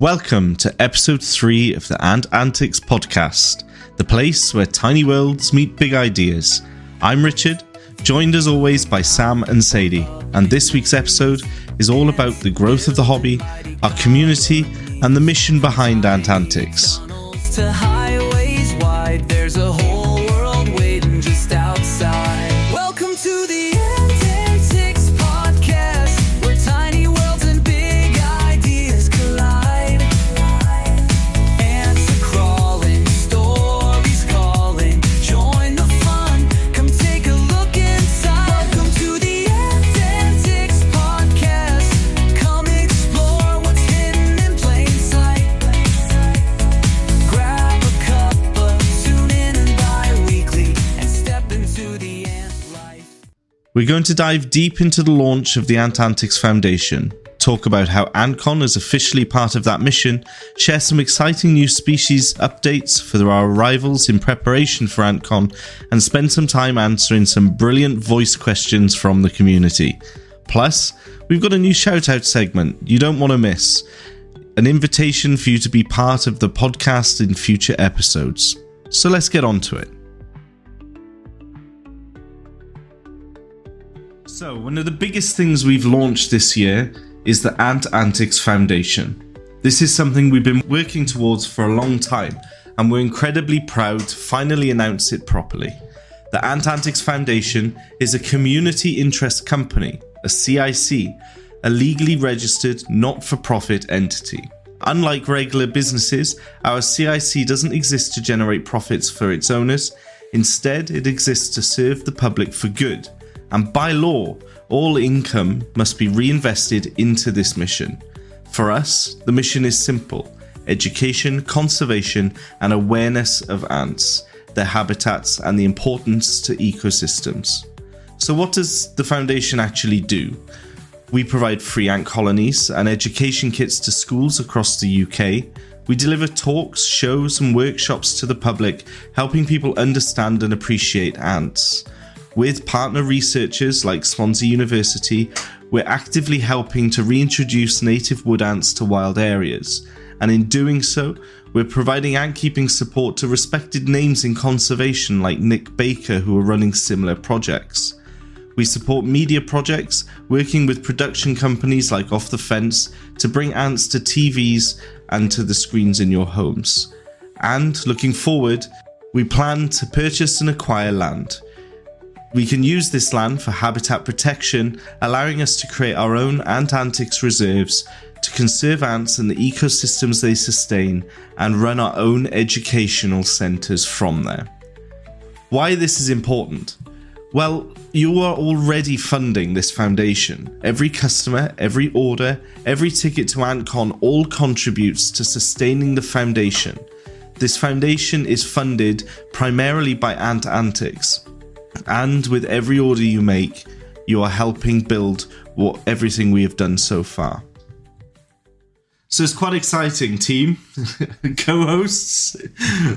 Welcome to episode 3 of the Ant Antics Podcast, the place where tiny worlds meet big ideas. I'm Richard, joined as always by Sam and Sadie, and this week's episode is all about the growth of the hobby, our community, and the mission behind Ant Antics. To highways wide, there's a whole world waiting just outside. Welcome to the Ant Antics Podcast, where tiny worlds and big ideas collide. Ants are crawling, stories calling. Join the fun, come take a look inside. Welcome to the Ant Antics Podcast. Come explore what's hidden in plain sight. Grab a cup, tune in and bi-weekly, and step into the ant life. We're going to dive deep into the launch of the Ant Antics Foundation, talk about how ANTCON is officially part of that mission, share some exciting new species updates for our arrivals in preparation for ANTCON, and spend some time answering some brilliant voice questions from the community. Plus, we've got a new shoutout segment you don't want to miss, an invitation for you to be part of the podcast in future episodes. So let's get on to it. So, one of the biggest things we've launched this year is the Ant Antics Foundation. This is something we've been working towards for a long time, and we're incredibly proud to finally announce it properly. The Ant Antics Foundation is a community interest company, a CIC, a legally registered not-for-profit entity. Unlike regular businesses, our CIC doesn't exist to generate profits for its owners. Instead, it exists to serve the public for good. And by law, all income must be reinvested into this mission. For us, the mission is simple: education, conservation, and awareness of ants, their habitats, and the importance to ecosystems. So what does the foundation actually do? We provide free ant colonies and education kits to schools across the UK. We deliver talks, shows, and workshops to the public, helping people understand and appreciate ants. With partner researchers like Swansea University, we're actively helping to reintroduce native wood ants to wild areas. And in doing so, we're providing ant keeping support to respected names in conservation like Nick Baker, who are running similar projects. We support media projects, working with production companies like Off the Fence to bring ants to TVs and to the screens in your homes. And looking forward, we plan to purchase and acquire land. We can use this land for habitat protection, allowing us to create our own Ant Antics reserves to conserve ants and the ecosystems they sustain, and run our own educational centres from there. Why this is important? Well, you are already funding this foundation. Every customer, every order, every ticket to ANTCON all contributes to sustaining the foundation. This foundation is funded primarily by Ant Antics. And with every order you make, you are helping build everything we have done so far. So it's quite exciting, team. Co-hosts.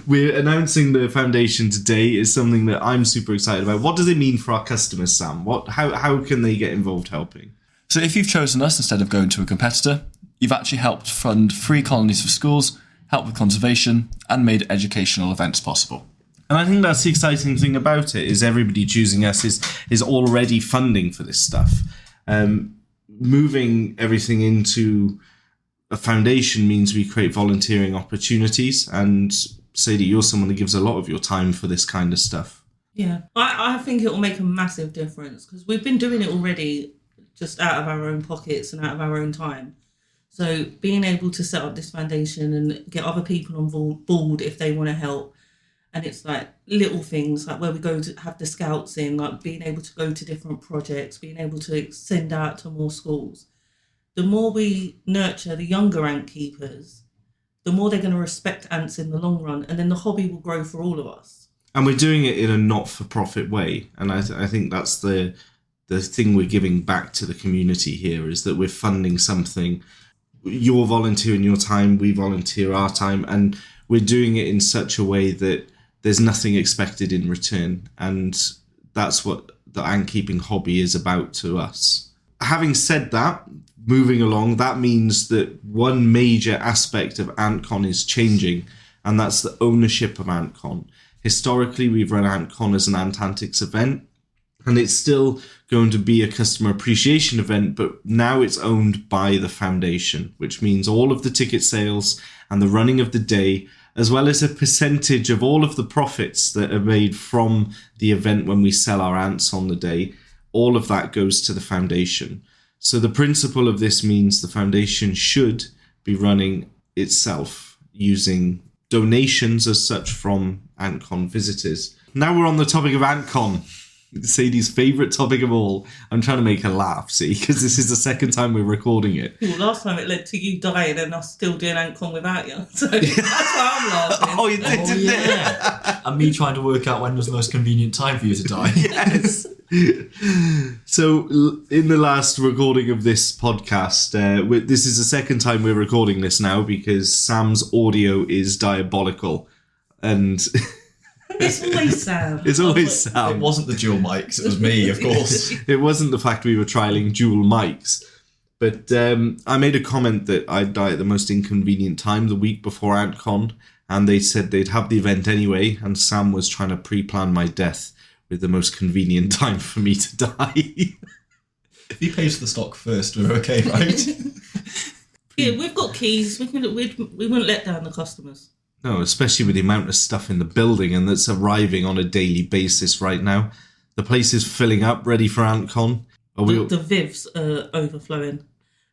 We're announcing the foundation today is something that I'm super excited about. What does it mean for our customers, Sam? How can they get involved helping? So if you've chosen us instead of going to a competitor, you've actually helped fund free colonies for schools, helped with conservation, and made educational events possible. And I think that's the exciting thing about it, is everybody choosing us is already funding for this stuff. Moving everything into a foundation means we create volunteering opportunities. And Sadie, you're someone that gives a lot of your time for this kind of stuff. Yeah, I think it will make a massive difference, because we've been doing it already just out of our own pockets and out of our own time. So being able to set up this foundation and get other people on board if they want to help. And it's like little things, like where we go to have the scouts in, like being able to go to different projects, being able to send out to more schools. The more we nurture the younger ant keepers, the more they're going to respect ants in the long run. And then the hobby will grow for all of us. And we're doing it in a not-for-profit way. And I think that's the thing we're giving back to the community here, is that we're funding something. You're volunteering your time, we volunteer our time, and we're doing it in such a way that there's nothing expected in return, and that's what the ant keeping hobby is about to us. having said that, moving along, that means that one major aspect of ANTCON is changing, and that's the ownership of ANTCON. Historically, we've run ANTCON as an Ant Antics event, and it's still going to be a customer appreciation event, but now it's owned by the foundation, which means all of the ticket sales and the running of the day, as well as a percentage of all of the profits that are made from the event when we sell our ants on the day, all of that goes to the foundation. So the principle of this means the foundation should be running itself using donations as such from ANTCON visitors. Now we're on the topic of ANTCON. Sadie's favourite topic of all. I'm trying to make her laugh, see, because this is the second time we're recording it. Well, last time it led to you dying and us still doing ANTCON without you. So that's why I'm laughing. Oh, you did, didn't it? And me trying to work out when was the most convenient time for you to die. Yes. So, in the last recording of this podcast, this is the second time we're recording this now because Sam's audio is diabolical. And... It's always Sam. It's always Sam. It wasn't the dual mics, it was me, of course. It wasn't the fact we were trialling dual mics. But I made a comment that I'd die at the most inconvenient time the week before ANTCON, and they said they'd have the event anyway, and Sam was trying to pre-plan my death with the most convenient time for me to die. If he pays for the stock first, we're okay, right? Yeah, we've got keys. We wouldn't let down the customers. No, especially with the amount of stuff in the building and that's arriving on a daily basis right now. The place is filling up, ready for ANTCON. The Vivs are overflowing.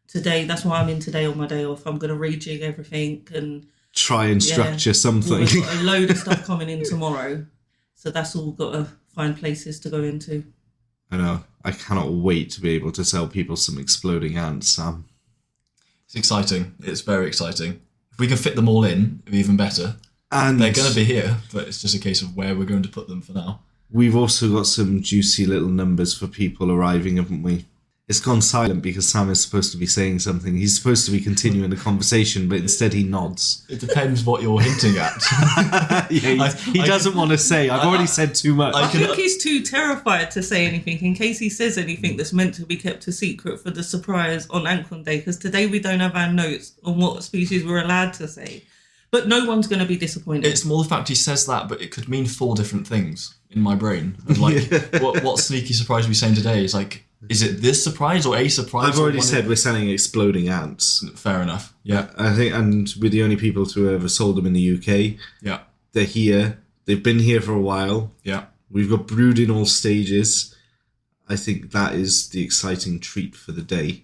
Today, that's why I'm in today on my day off. I'm going to rejig everything and... try and structure something. We've got a load of stuff coming in tomorrow. So that's all got to find places to go into. I know. I cannot wait to be able to sell people some exploding ants, Sam. It's exciting. It's very exciting. If we can fit them all in, it'd be even better. And they're going to be here, but it's just a case of where we're going to put them for now. We've also got some juicy little numbers for people arriving, haven't we? It's gone silent because Sam is supposed to be saying something. He's supposed to be continuing the conversation, but instead he nods. It depends what you're hinting at. Yeah, he doesn't want to say. I've already said too much. I think he's too terrified to say anything in case he says anything that's meant to be kept a secret for the surprise on ANTCON Day, because today we don't have our notes on what species we're allowed to say. But no one's going to be disappointed. It's more the fact he says that, but it could mean 4 different things in my brain. And like, what sneaky surprise are we saying today? Is like, is it this surprise or a surprise? I've already said we're selling exploding ants. Fair enough. Yeah. I think, and we're the only people to ever sold them in the UK. Yeah. They're here. They've been here for a while. Yeah. We've got brood in all stages. I think that is the exciting treat for the day.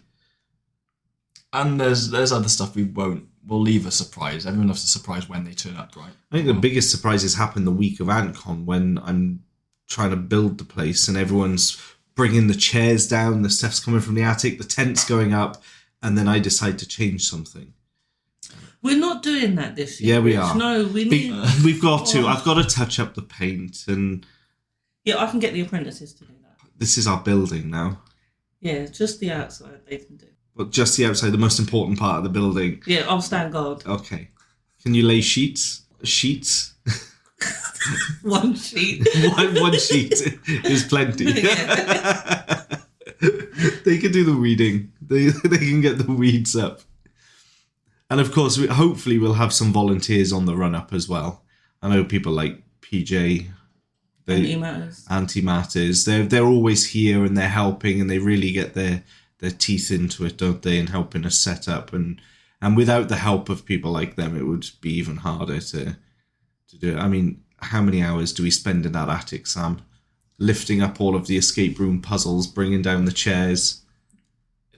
And there's other stuff we'll leave a surprise. Everyone loves a surprise when they turn up, right? I think the biggest surprises happen the week of ANTCON when I'm trying to build the place and everyone's bringing the chairs down, the stuff's coming from the attic, the tent's going up, and then I decide to change something. We're not doing that this year. Yeah, we are. No, we need... We've got to. I've got to touch up the paint, and... Yeah, I can get the apprentices to do that. This is our building now. Yeah, just the outside they can do. But just the outside, the most important part of the building. Yeah, I'll stand guard. Okay. Can you lay sheets? Sheets? One sheet. one sheet is plenty. Yeah. They can do the weeding. They can get the weeds up. And of course, hopefully we'll have some volunteers on the run-up as well. I know people like PJ... Antimatters. They're always here and they're helping and they really get their teeth into it, don't they, in helping us set up. And without the help of people like them, it would be even harder to do it. I mean, how many hours do we spend in that attic, Sam? Lifting up all of the escape room puzzles, bringing down the chairs.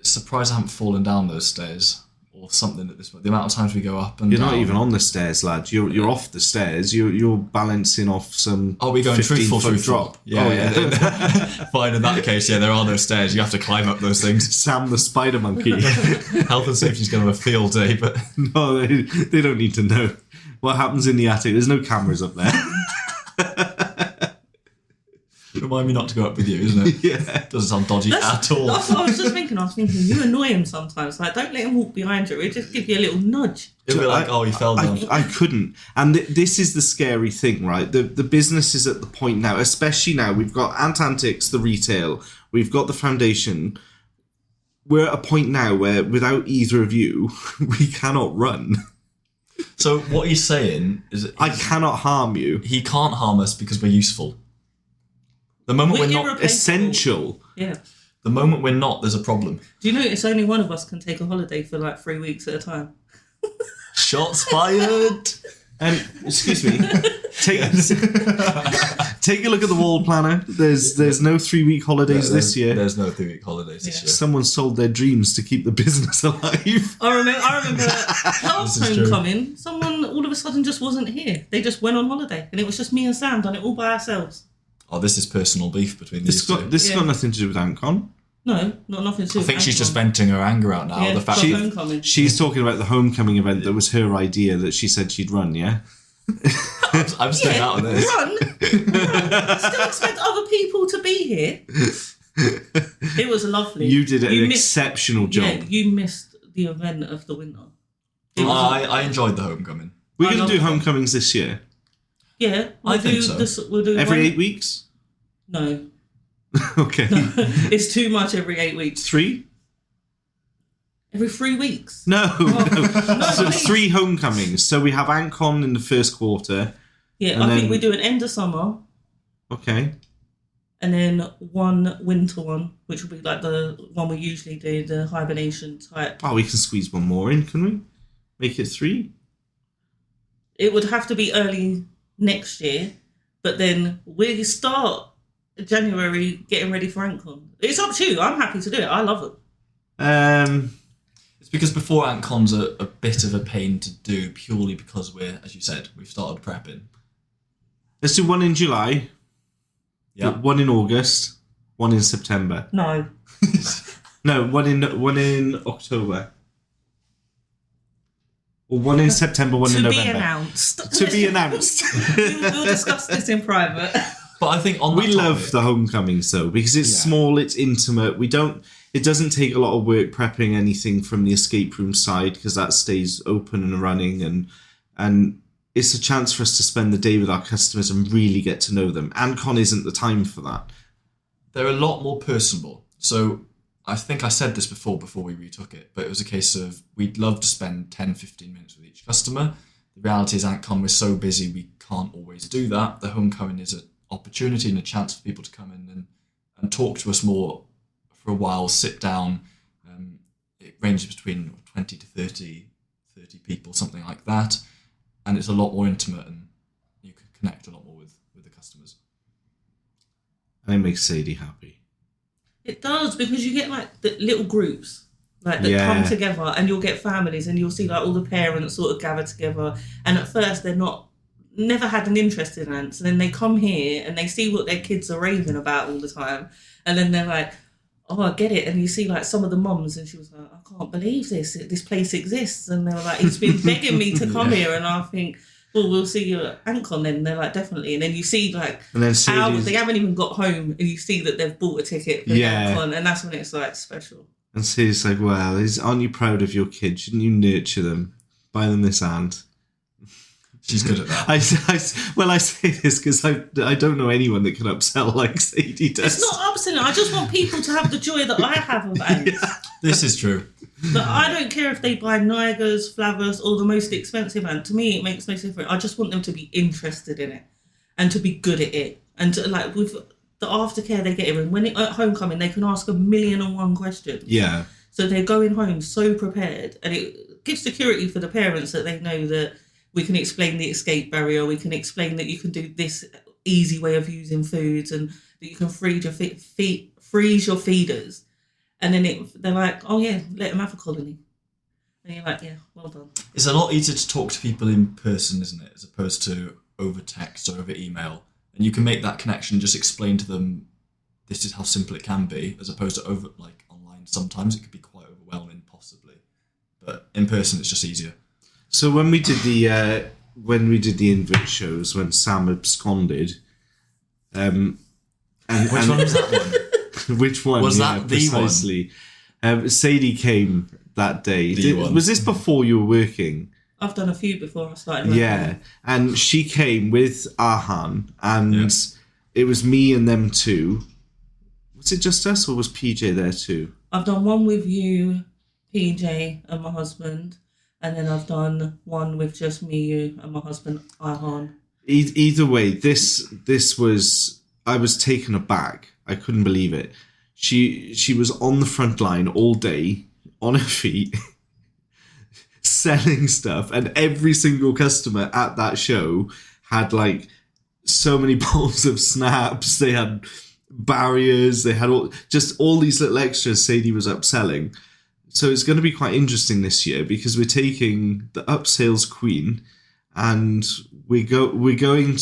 Surprised I haven't fallen down those stairs or something at this point. The amount of times we go up and You're down. not even on the stairs, lad. You're off the stairs. You're balancing off some. Oh, we're going truthful drop. Yeah, oh, yeah. Fine, in that case, yeah, there are no stairs. You have to climb up those things. Sam the spider monkey. Health and safety's going to have a field day, but... No, they don't need to know what happens in the attic. There's no cameras up there. Remind me not to go up with you, isn't it? Yeah. Doesn't sound dodgy at all. That's what I was just thinking. I was thinking, you annoy him sometimes. Like, don't let him walk behind you. He'll just give you a little nudge. It'll be like, oh, he fell down. I couldn't. And this is the scary thing, right? The business is at the point now, especially now, we've got Ant Antics, the retail, we've got the foundation. we're at a point now where without either of you, we cannot run. So what he's saying is I cannot harm you. he can't harm us because we're useful. The moment we're not irreplaceable. Essential. Yeah. The moment we're not, there's a problem. Do you notice only one of us can take a holiday for like 3 weeks at a time? Shots fired. Excuse me. Take a look at the wall planner. There's no 3-week holidays this year. There's no 3-week holidays this year. Someone sold their dreams to keep the business alive. I remember last This is true. homecoming, someone all of a sudden just wasn't here. They just went on holiday, and it was just me and Sam done it all by ourselves. Oh, this is personal beef between these two. This has got nothing to do with ANTCON. No, nothing to do I with think she's Antcon. just venting her anger out now. Yeah, the fact for she, homecoming. She's talking about the homecoming event that was her idea that she said she'd run, yeah? I'm staying out of this. Run. Still expect other people to be here. It was lovely. You did an missed- exceptional job. Yeah, you missed the event of the winter. It was I enjoyed the homecoming. We're I going love to do it. homecomings this year. yeah. I think so. We'll do Every one- 8 weeks? No, Okay. it's too much. Every 8 weeks. 3? Every 3 weeks. No. So please. 3 homecomings. So we have ANTCON in the first quarter. Yeah, And I think then- we do an end of summer Okay. and then one winter one, which will be like the one we usually do, the hibernation type. Oh, we can squeeze one more in, can we? Make it 3? It would have to be early next year, but then we start January getting ready for ANTCON. It's up to you. I'm happy to do it. I love it. It's because before ANTCON's a bit of a pain to do purely because we're, as you said, we've started prepping. Let's do one in July. Yeah. One in August. One in September. No. No, one in October. Or one in September, one in To be November. announced. To be announced. We'll discuss this in private. But I think on that We love topic- the homecomings though, because it's small, it's intimate. It doesn't take a lot of work prepping anything from the escape room side because that stays open and running, and it's a chance for us to spend the day with our customers and really get to know them. ANTCON isn't the time for that. they're a lot more personable. So I think I said this before we retook it, but it was a case of we'd love to spend 10, 15 minutes with each customer. The reality is ANTCON, we're so busy we can't always do that. The homecoming is an opportunity and a chance for people to come in and talk to us more for a while, sit down. It ranges between 20 to 30 people, something like that. And it's a lot more intimate and you can connect a lot more with the customers. And it makes Sadie happy. It does, because you get like the little groups like that Yeah. come together, and you'll get families, and you'll see like all the parents sort of gather together. And at first they're never had an interest in ants, and then they come here and they see what their kids are raving about all the time, and then they're like, oh, I get it. And you see like some of the mums, and she was like, I can't believe this place exists. And they were like, he's been begging me to come here. And I think, well, we'll see you at ANTCON then. And they're like, definitely. And then you see like And then how Sadie's, they haven't even got home, and you see that they've bought a ticket for Yeah. ANTCON, and that's when it's like special. and Sadie's like, well, aren't you proud of your kids? Shouldn't you nurture them? Buy them this ant. She's good at that. I say this because I don't know anyone that can upsell like Sadie does. It's not upsetting. I just want people to have the joy that I have of ants. This is true. But I don't care if they buy Niagars, Flavors, or the most expensive ant. To me, it makes no difference. I just want them to be interested in it and to be good at it. And to, like with the aftercare they get in, when at homecoming, they can ask 1,000,001 questions. Yeah. So they're going home so prepared, and it gives security for the parents that they know that we can explain the escape barrier, we can explain that you can do this easy way of using foods, and that you can freeze your feeders. And then they're like, oh yeah, let them have a colony. And you're like, yeah, well done. It's a lot easier to talk to people in person, isn't it, as opposed to over text or over email. And you can make that connection, just explain to them this is how simple it can be, as opposed to over like online. Sometimes it could be quite overwhelming, possibly. But in person, it's just easier. So when we did the invert shows, when Sam absconded, Which one was that one? which one Was that the one? precisely? Sadie came that day. The one. Was this before you were working? I've done a few before I started working. Yeah, and she came with Ahan, and it was me and them two. Was it just us or was PJ there too? I've done one with you, PJ, and my husband, and then I've done one with just me, you, and my husband, Ahon. Either way, this was, I was taken aback. I couldn't believe it. She was on the front line all day, on her feet, selling stuff, and every single customer at that show had like so many bowls of snaps. They had barriers. They had all these little extras Sadie was upselling. So it's going to be quite interesting this year because we're taking the upsales queen, and we're going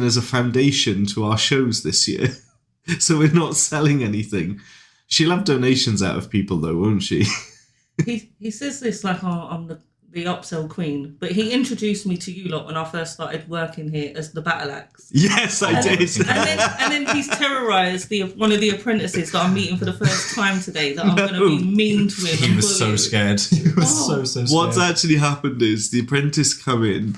as a foundation to our shows this year. So we're not selling anything. She'll have donations out of people though, won't she? He says this like I'm the upsell queen, but he introduced me to you lot when I first started working here as the battle axe. Yes, I did. And then he's terrorised one of the apprentices that I'm meeting for the first time today, that I'm going to be mean to him. He was so scared. He was so scared. What's actually happened is the apprentice come in,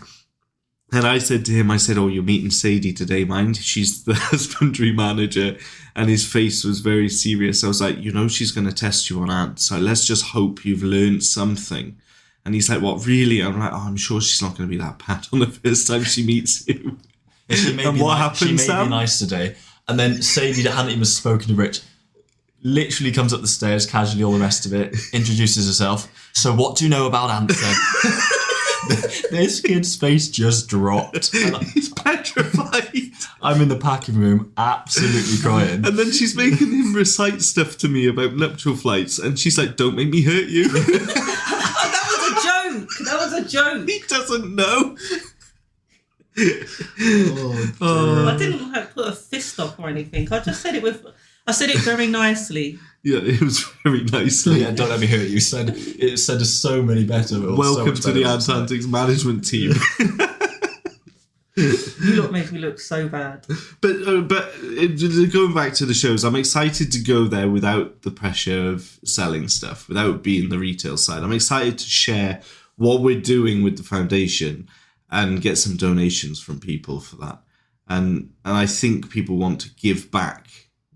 and I said to him, oh, you're meeting Sadie today, mind? She's the husbandry manager. And his face was very serious. I was like, she's going to test you on ants. So let's just hope you've learned something. And he's like, what, really? I'm like, I'm sure she's not going to be that bad on the first time she meets you. And what happened, Sam? She may be nice today. And then Sadie, that hadn't even spoken to Rich, literally comes up the stairs casually, all the rest of it, introduces herself. So what do you know about ants then? This kid's face just dropped. He's petrified. I'm in the packing room, absolutely crying. And then she's making him recite stuff to me about nuptial flights, and she's like, don't make me hurt you. That was a joke. He doesn't know. I didn't put a fist up or anything. I just said it very nicely. Yeah, it was very nicely. Yeah, don't let me hurt you. It said so many better. Welcome to the Ant Antics management team. You lot make me look so bad. But going back to the shows, I'm excited to go there without the pressure of selling stuff, without being the retail side. I'm excited to share what we're doing with the foundation and get some donations from people for that. And I think people want to give back,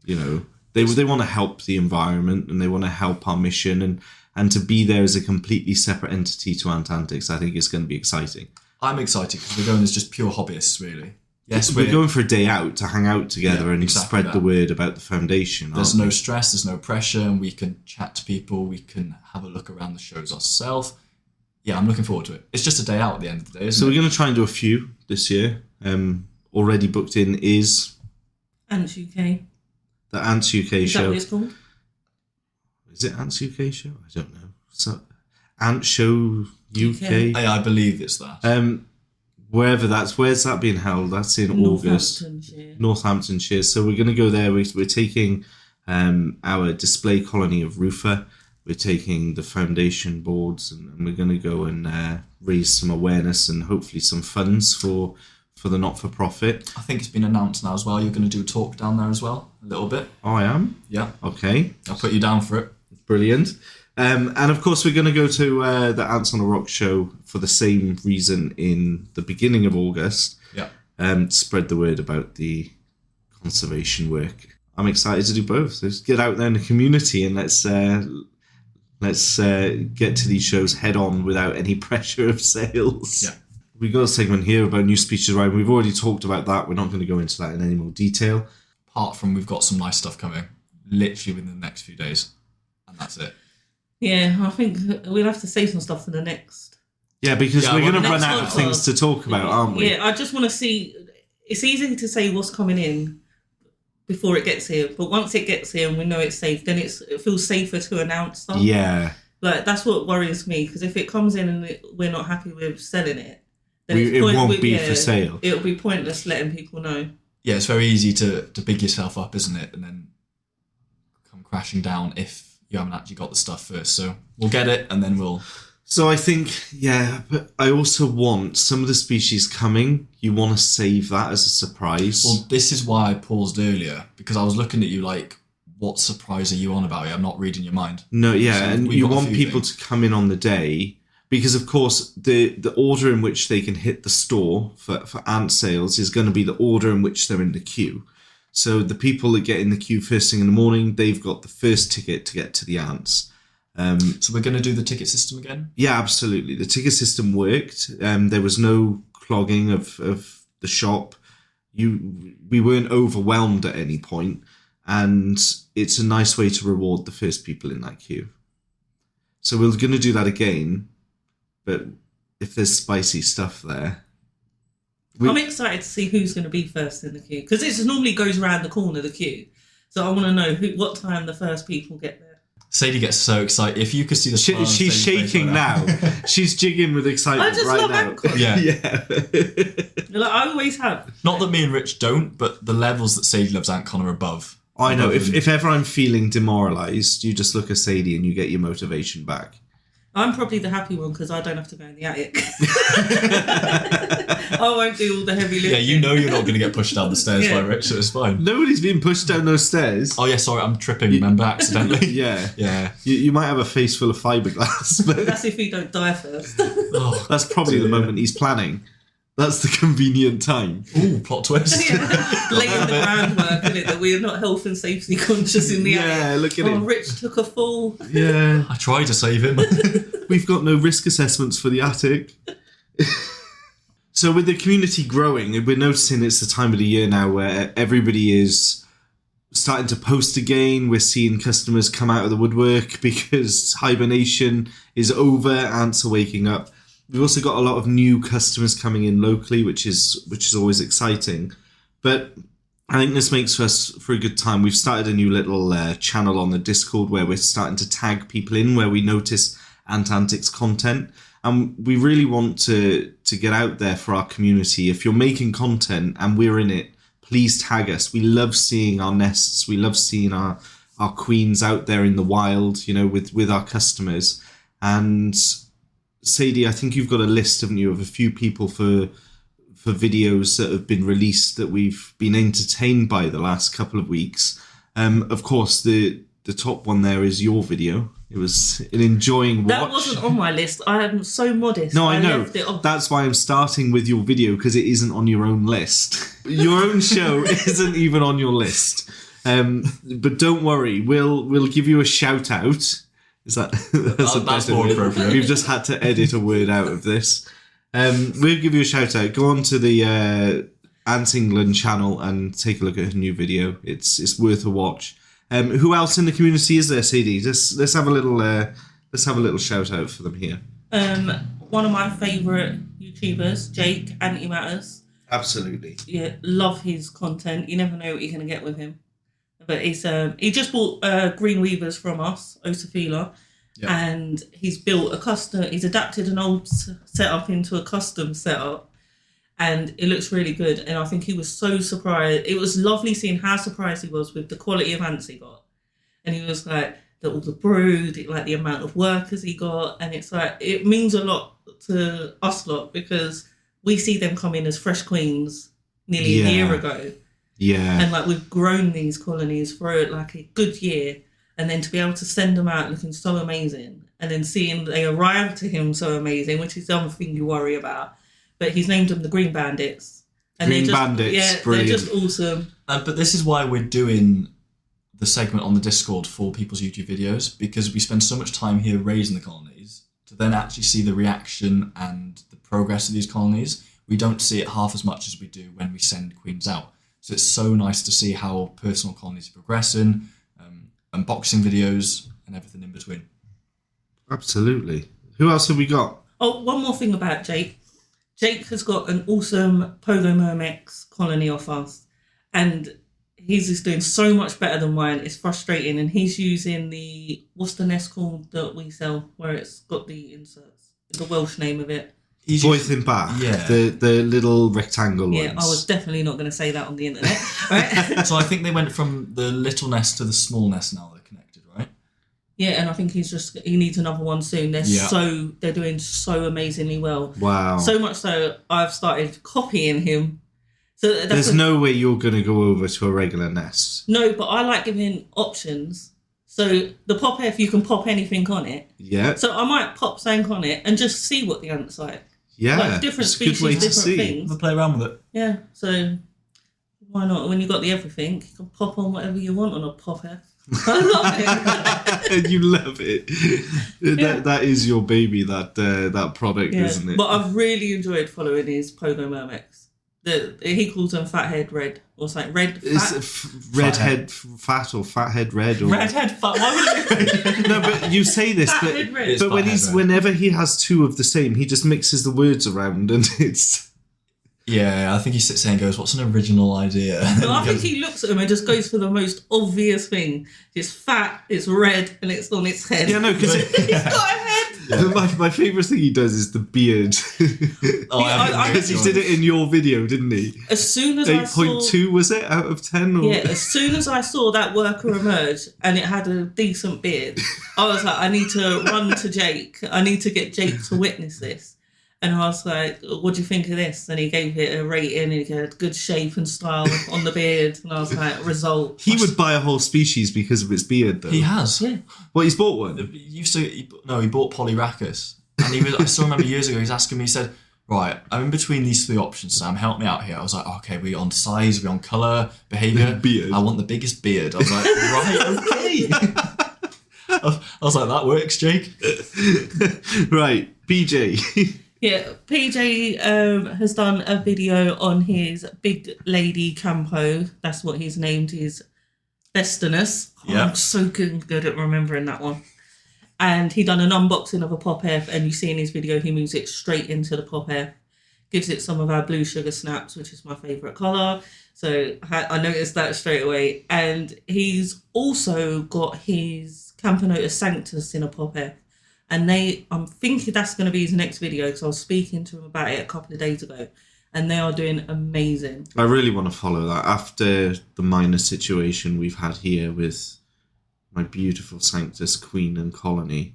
They want to help the environment and they want to help our mission and to be there as a completely separate entity to Ant Antics, I think is going to be exciting. I'm excited because we're going as just pure hobbyists, really. Yes, we're going for a day out to hang out together and spread the word about the foundation. There's no stress, there's no pressure, and we can chat to people, we can have a look around the shows ourselves. Yeah, I'm looking forward to it. It's just a day out at the end of the day, isn't it? So we're going to try and do a few this year. Already booked in is... Ants UK. The Ants UK show. Is that what it's called? Is it Ants UK show? I don't know. So, Ant Show UK. I believe it's that. Where's that being held? That's in August. Northamptonshire. So we're going to go there. We're taking our display colony of Roofer. We're taking the foundation boards, and we're going to go and raise some awareness and hopefully some funds for the not-for-profit. I think it's been announced now as well. You're going to do a talk down there as well, a little bit. Oh, I am? Yeah. Okay. I'll put you down for it. Brilliant. And of course, we're going to go to the Ants on a Rock show for the same reason in the beginning of August. Yeah. Spread the word about the conservation work. I'm excited to do both. Let's get out there in the community and let's get to these shows head on without any pressure of sales. Yeah. We've got a segment here about new speeches arriving. We've already talked about that. We're not going to go into that in any more detail. Apart from we've got some nice stuff coming literally within the next few days. And that's it. Yeah, I think we'll have to save some stuff for the next. Yeah, because we're going to run out of things to talk about, aren't we? Yeah, I just want to see... It's easy to say what's coming in before it gets here. But once it gets here and we know it's safe, then it feels safer to announce stuff. Yeah. Like, that's what worries me. Because if it comes in and we're not happy with selling it, then it won't be for sale. It'll be pointless letting people know. Yeah, it's very easy to big yourself up, isn't it? And then come crashing down if you haven't actually got the stuff first. So we'll get it and then we'll... So I think, yeah, but I also want some of the species coming, you want to save that as a surprise. Well, this is why I paused earlier, because I was looking at you like, what surprise are you on about here? I'm not reading your mind. No, yeah, so and you want people to come in on the day... Because, of course, the order in which they can hit the store for ant sales is going to be the order in which they're in the queue. So the people that get in the queue first thing in the morning, they've got the first ticket to get to the ants. So we're going to do the ticket system again? Yeah, absolutely. The ticket system worked. There was no clogging of the shop. We weren't overwhelmed at any point, and it's a nice way to reward the first people in that queue. So we're going to do that again, but if there's spicy stuff there... I'm excited to see who's going to be first in the queue, because it just normally goes around the corner of the queue. So I want to know what time the first people get there. Sadie gets so excited. If you could see the smile on she's Sadie's face shaking right now. She's jigging with excitement I just right love now. ANTCON. Yeah. Like, I always have. Not that me and Rich don't, but the levels that Sadie loves ANTCON are above. I know. Above them. If ever I'm feeling demoralised, you just look at Sadie and you get your motivation back. I'm probably the happy one because I don't have to go in the attic. I won't do all the heavy lifting. Yeah, you know you're not going to get pushed down the stairs Yeah. by Rich, so it's fine. Nobody's being pushed down those stairs. Oh, yeah, sorry, I'm tripping, remember, accidentally. Yeah. Yeah. You might have a face full of fiberglass, but That's if we don't die first. Oh, that's probably the moment he's planning. That's the convenient time. ooh, plot twist. Laying the groundwork in it that we are not health and safety conscious in the attic. Yeah, look at Oh, him. Rich took a fall. Yeah. I tried to save him. We've got no risk assessments for the attic. So with the community growing, we're noticing it's the time of the year now where everybody is starting to post again. We're seeing customers come out of the woodwork because hibernation is over, ants are waking up. We've also got a lot of new customers coming in locally, which is always exciting. But I think this makes for a good time. We've started a new little channel on the Discord where we're starting to tag people in where we notice Ant Antics content. And we really want to get out there for our community. If you're making content and we're in it, please tag us. We love seeing our nests. We love seeing our queens out there in the wild, with our customers. And Sadie, I think you've got a list, haven't you, of a few people for videos that have been released that we've been entertained by the last couple of weeks. Of course, the top one there is your video. It was an enjoying watch. That wasn't on my list. I am so modest. No, I know. left it off. That's why I'm starting with your video, because it isn't on your own list. Your own show isn't even on your list. But don't worry, we'll give you a shout out. Is that That's more appropriate. We've just had to edit a word out of this. We'll give you a shout out. Go on to the Ants England channel and take a look at her new video. It's worth a watch. Who else in the community is there, CD? Let's have a little shout out for them here. One of my favourite YouTubers, Jake Antimatters. Absolutely. Yeah, love his content. You never know what you're going to get with him. But he's he just bought Green Weavers from us, Osafila, Yep. and he's built he's adapted an old setup into a custom setup, and it looks really good. And I think he was so surprised. It was lovely seeing how surprised he was with the quality of ants he got. And he was like, all the brood, like the amount of workers he got. And it's like, it means a lot to us lot because we see them come in as fresh queens nearly a year ago. Yeah. And like we've grown these colonies for like a good year. And then to be able to send them out looking so amazing. And then seeing they arrive to him so amazing, which is the other thing you worry about. But he's named them the Green Bandits. And Green they're just, Bandits, yeah, brilliant. they're just awesome. But this is why we're doing the segment on the Discord for people's YouTube videos, because we spend so much time here raising the colonies to then actually see the reaction and the progress of these colonies. We don't see it half as much as we do when we send queens out. So it's so nice to see how personal colonies are progressing, unboxing videos and everything in between. Absolutely. Who else have we got? Oh, one more thing about Jake. Jake has got an awesome Pogo Mermex colony off us. And he's just doing so much better than mine. It's frustrating. And he's using what's the nest called that we sell, where it's got the inserts, the Welsh name of it. Boyth in Bath. Yeah. The little rectangle Yeah, ones. I was definitely not going to say that on the internet. Right? So I think they went from the little nest to the small nest now they're connected, right? Yeah, and I think he needs another one soon. They're doing so amazingly well. Wow. So much so I've started copying him. So There's no way you're going to go over to a regular nest. No, but I like giving options. So the pop F, you can pop anything on it. Yeah. So I might pop something on it and just see what the ant's like. Yeah. Like different it's a good species, way to different see. things. Have a play around with it. Yeah, so Why not? When you got the everything, you can pop on whatever you want on a popper. I love it. And you love it. That is your baby, that product, isn't it? But I've really enjoyed following his Pogo Mermex. He calls them Fathead Red. Or something. Red Fat. Redhead fat or fathead red or Redhead fat. Why would it? no, but you say this, Fathead red. but Fathead red. whenever he has two of the same, he just mixes the words around, and it's Yeah, I think he sits there and goes, "What's an original idea?" No, I think he looks at him and just goes for the most obvious thing. It's fat, it's red, and it's on its head. yeah, no, because He's got a head. my favourite thing he does is the beard. Oh, I Because he did it in your video, didn't he? As soon as I saw 8.2 was it out of 10? Or? Yeah, as soon as I saw that worker emerge and it had a decent beard, I was like, I need to run to Jake. I need to get Jake to witness this. And I was like, what do you think of this? And he gave it a rating and he had good shape and style on the beard. And I was like, result. He would buy a whole species because of its beard, though. He has. Yeah. Well, he's bought one. He bought Polyrachus. And I still remember years ago, he was asking me, he said, right, I'm in between these three options, Sam, help me out here. I was like, okay, we on size, we on colour, behaviour. Beard. I want the biggest beard. I was like, right, okay. I was like, that works, Jake. Right, PJ. Yeah, PJ has done a video on his Big Lady Campo. That's what he's named his Festinus. Yeah. I'm so good at remembering that one. And he done an unboxing of a Pop F, and you see in his video he moves it straight into the Pop F. Gives it some of our blue sugar snaps, which is my favourite colour. So I noticed that straight away. And he's also got his Campanota Sanctus in a Pop F. And I'm thinking that's going to be his next video because I was speaking to him about it a couple of days ago. And they are doing amazing. I really want to follow that after the minor situation we've had here with my beautiful Sanctus Queen and Colony.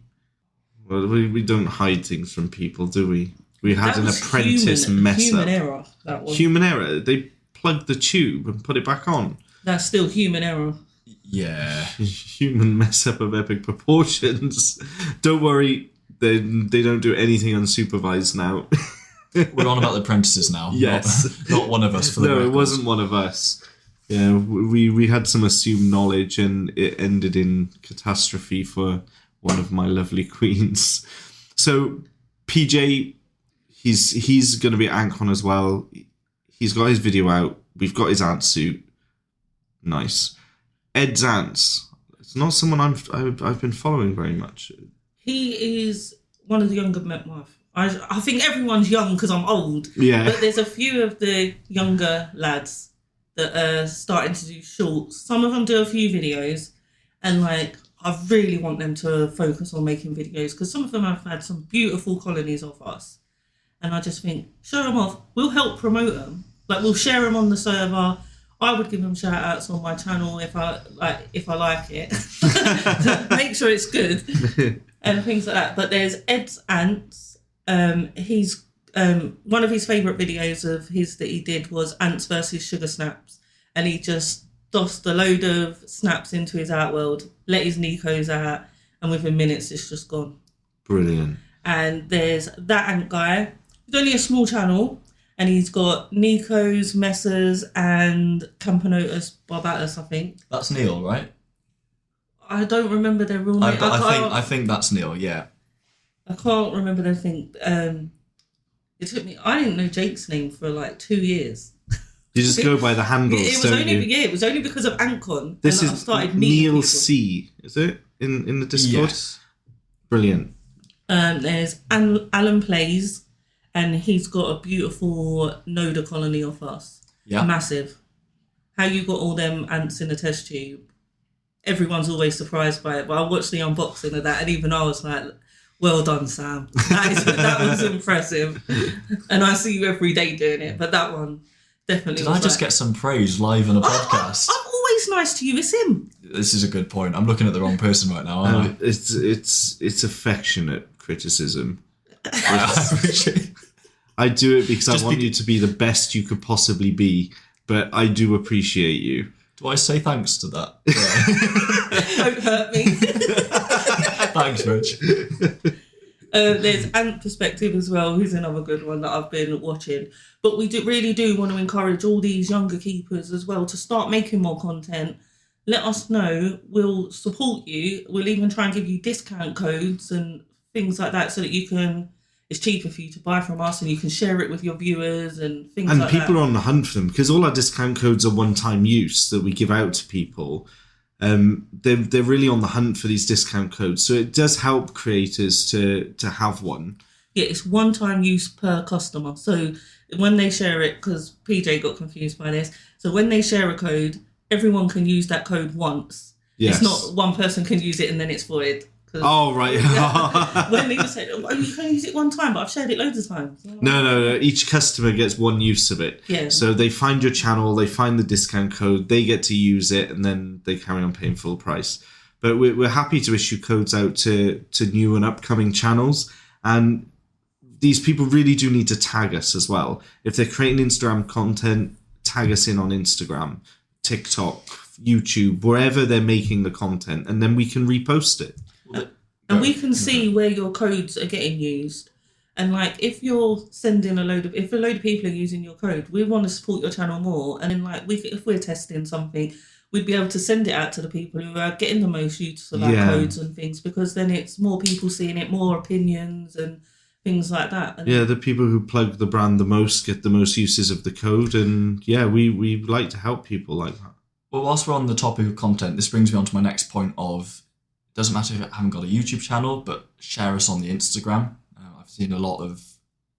Well, we don't hide things from people, do we? We had an apprentice mess human up. error, that was. Human error. They plugged the tube and put it back on. That's still human error. Yeah. Human mess up of epic proportions. Don't worry, they don't do anything unsupervised now. We're on about the apprentices now. Yes. Not one of us for the No, record. it wasn't one of us. Yeah, we had some assumed knowledge and it ended in catastrophe for one of my lovely queens. So PJ, he's going to be at ANTCON as well. He's got his video out. We've got his ant suit. Nice. Ed's Ants. It's not someone I've been following very much. He is one of the younger men. I think everyone's young because I'm old. Yeah. But there's a few of the younger lads that are starting to do shorts. Some of them do a few videos, and I really want them to focus on making videos because some of them have had some beautiful colonies off us, and I just think show them off. We'll help promote them. We'll share them on the server. I would give them shout outs on my channel if I like it. Make sure it's good and things like that. But there's Ed's Ants. He's one of his favourite videos of his that he did was ants versus sugar snaps, and he just dossed a load of snaps into his outworld, let his Nikos out, and within minutes it's just gone. Brilliant. And there's that ant guy. He's only a small channel, and he's got Nikos, Messers, and Campanotus barbatus, I think. That's Neil, right? I don't remember their real name. I think that's Neil, yeah. I can't remember their thing. It took me. I didn't know Jake's name for 2 years. You just go by the handles, It was don't only you? it was only because of ANTCON. This and I is started meeting Neil people. C. Is it in the Discord? Yes. Brilliant. There's Alan Plays, and he's got a beautiful Noda colony off us. Yeah. Massive. How you got all them ants in a test tube? Everyone's always surprised by it, but I watched the unboxing of that, and even I was like, well done, Sam. That was impressive. And I see you every day doing it, but that one definitely Did I just get some praise live on a podcast? I'm always nice to you, it's him. This is a good point. I'm looking at the wrong person right now, aren't I? It's affectionate criticism. I do it because I want you to be the best you could possibly be, but I do appreciate you. Do I say thanks to that? Don't hurt me. Thanks, Rich. There's Ant Perspective as well, who's another good one that I've been watching. But we really do want to encourage all these younger keepers as well to start making more content. Let us know. We'll support you. We'll even try and give you discount codes and things like that so that you can... It's cheaper for you to buy from us and you can share it with your viewers and things like that. And people are on the hunt for them because all our discount codes are one-time use that we give out to people. They're really on the hunt for these discount codes. So it does help creators to have one. Yeah, it's one-time use per customer. So when they share it, because PJ got confused by this, so when they share a code, everyone can use that code once. Yes. It's not one person can use it and then it's void. Oh, right. When they said, oh, you can use it one time, but I've shared it loads of times. No. Each customer gets one use of it. Yeah. So they find your channel, they find the discount code, they get to use it, and then they carry on paying full price. But we're happy to issue codes out to new and upcoming channels. And these people really do need to tag us as well. If they're creating Instagram content, tag us in on Instagram, TikTok, YouTube, wherever they're making the content, and then we can repost it. And we can see where your codes are getting used. And like, if you're sending if a load of people are using your code, we want to support your channel more. And then like, if we're testing something, we'd be able to send it out to the people who are getting the most use of our codes and things, because then it's more people seeing it, more opinions and things like that. And the people who plug the brand the most get the most uses of the code. And we like to help people like that. Well, whilst we're on the topic of content, this brings me on to my next point of, it doesn't matter if you haven't got a YouTube channel, but share us on the Instagram. I've seen a lot of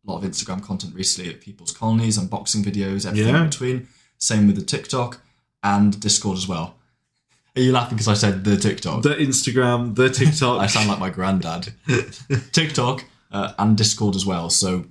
Instagram content recently of people's colonies, unboxing videos, everything in between. Same with the TikTok and Discord as well. Are you laughing because I said the TikTok? The Instagram, the TikTok. I sound like my granddad. TikTok and Discord as well. So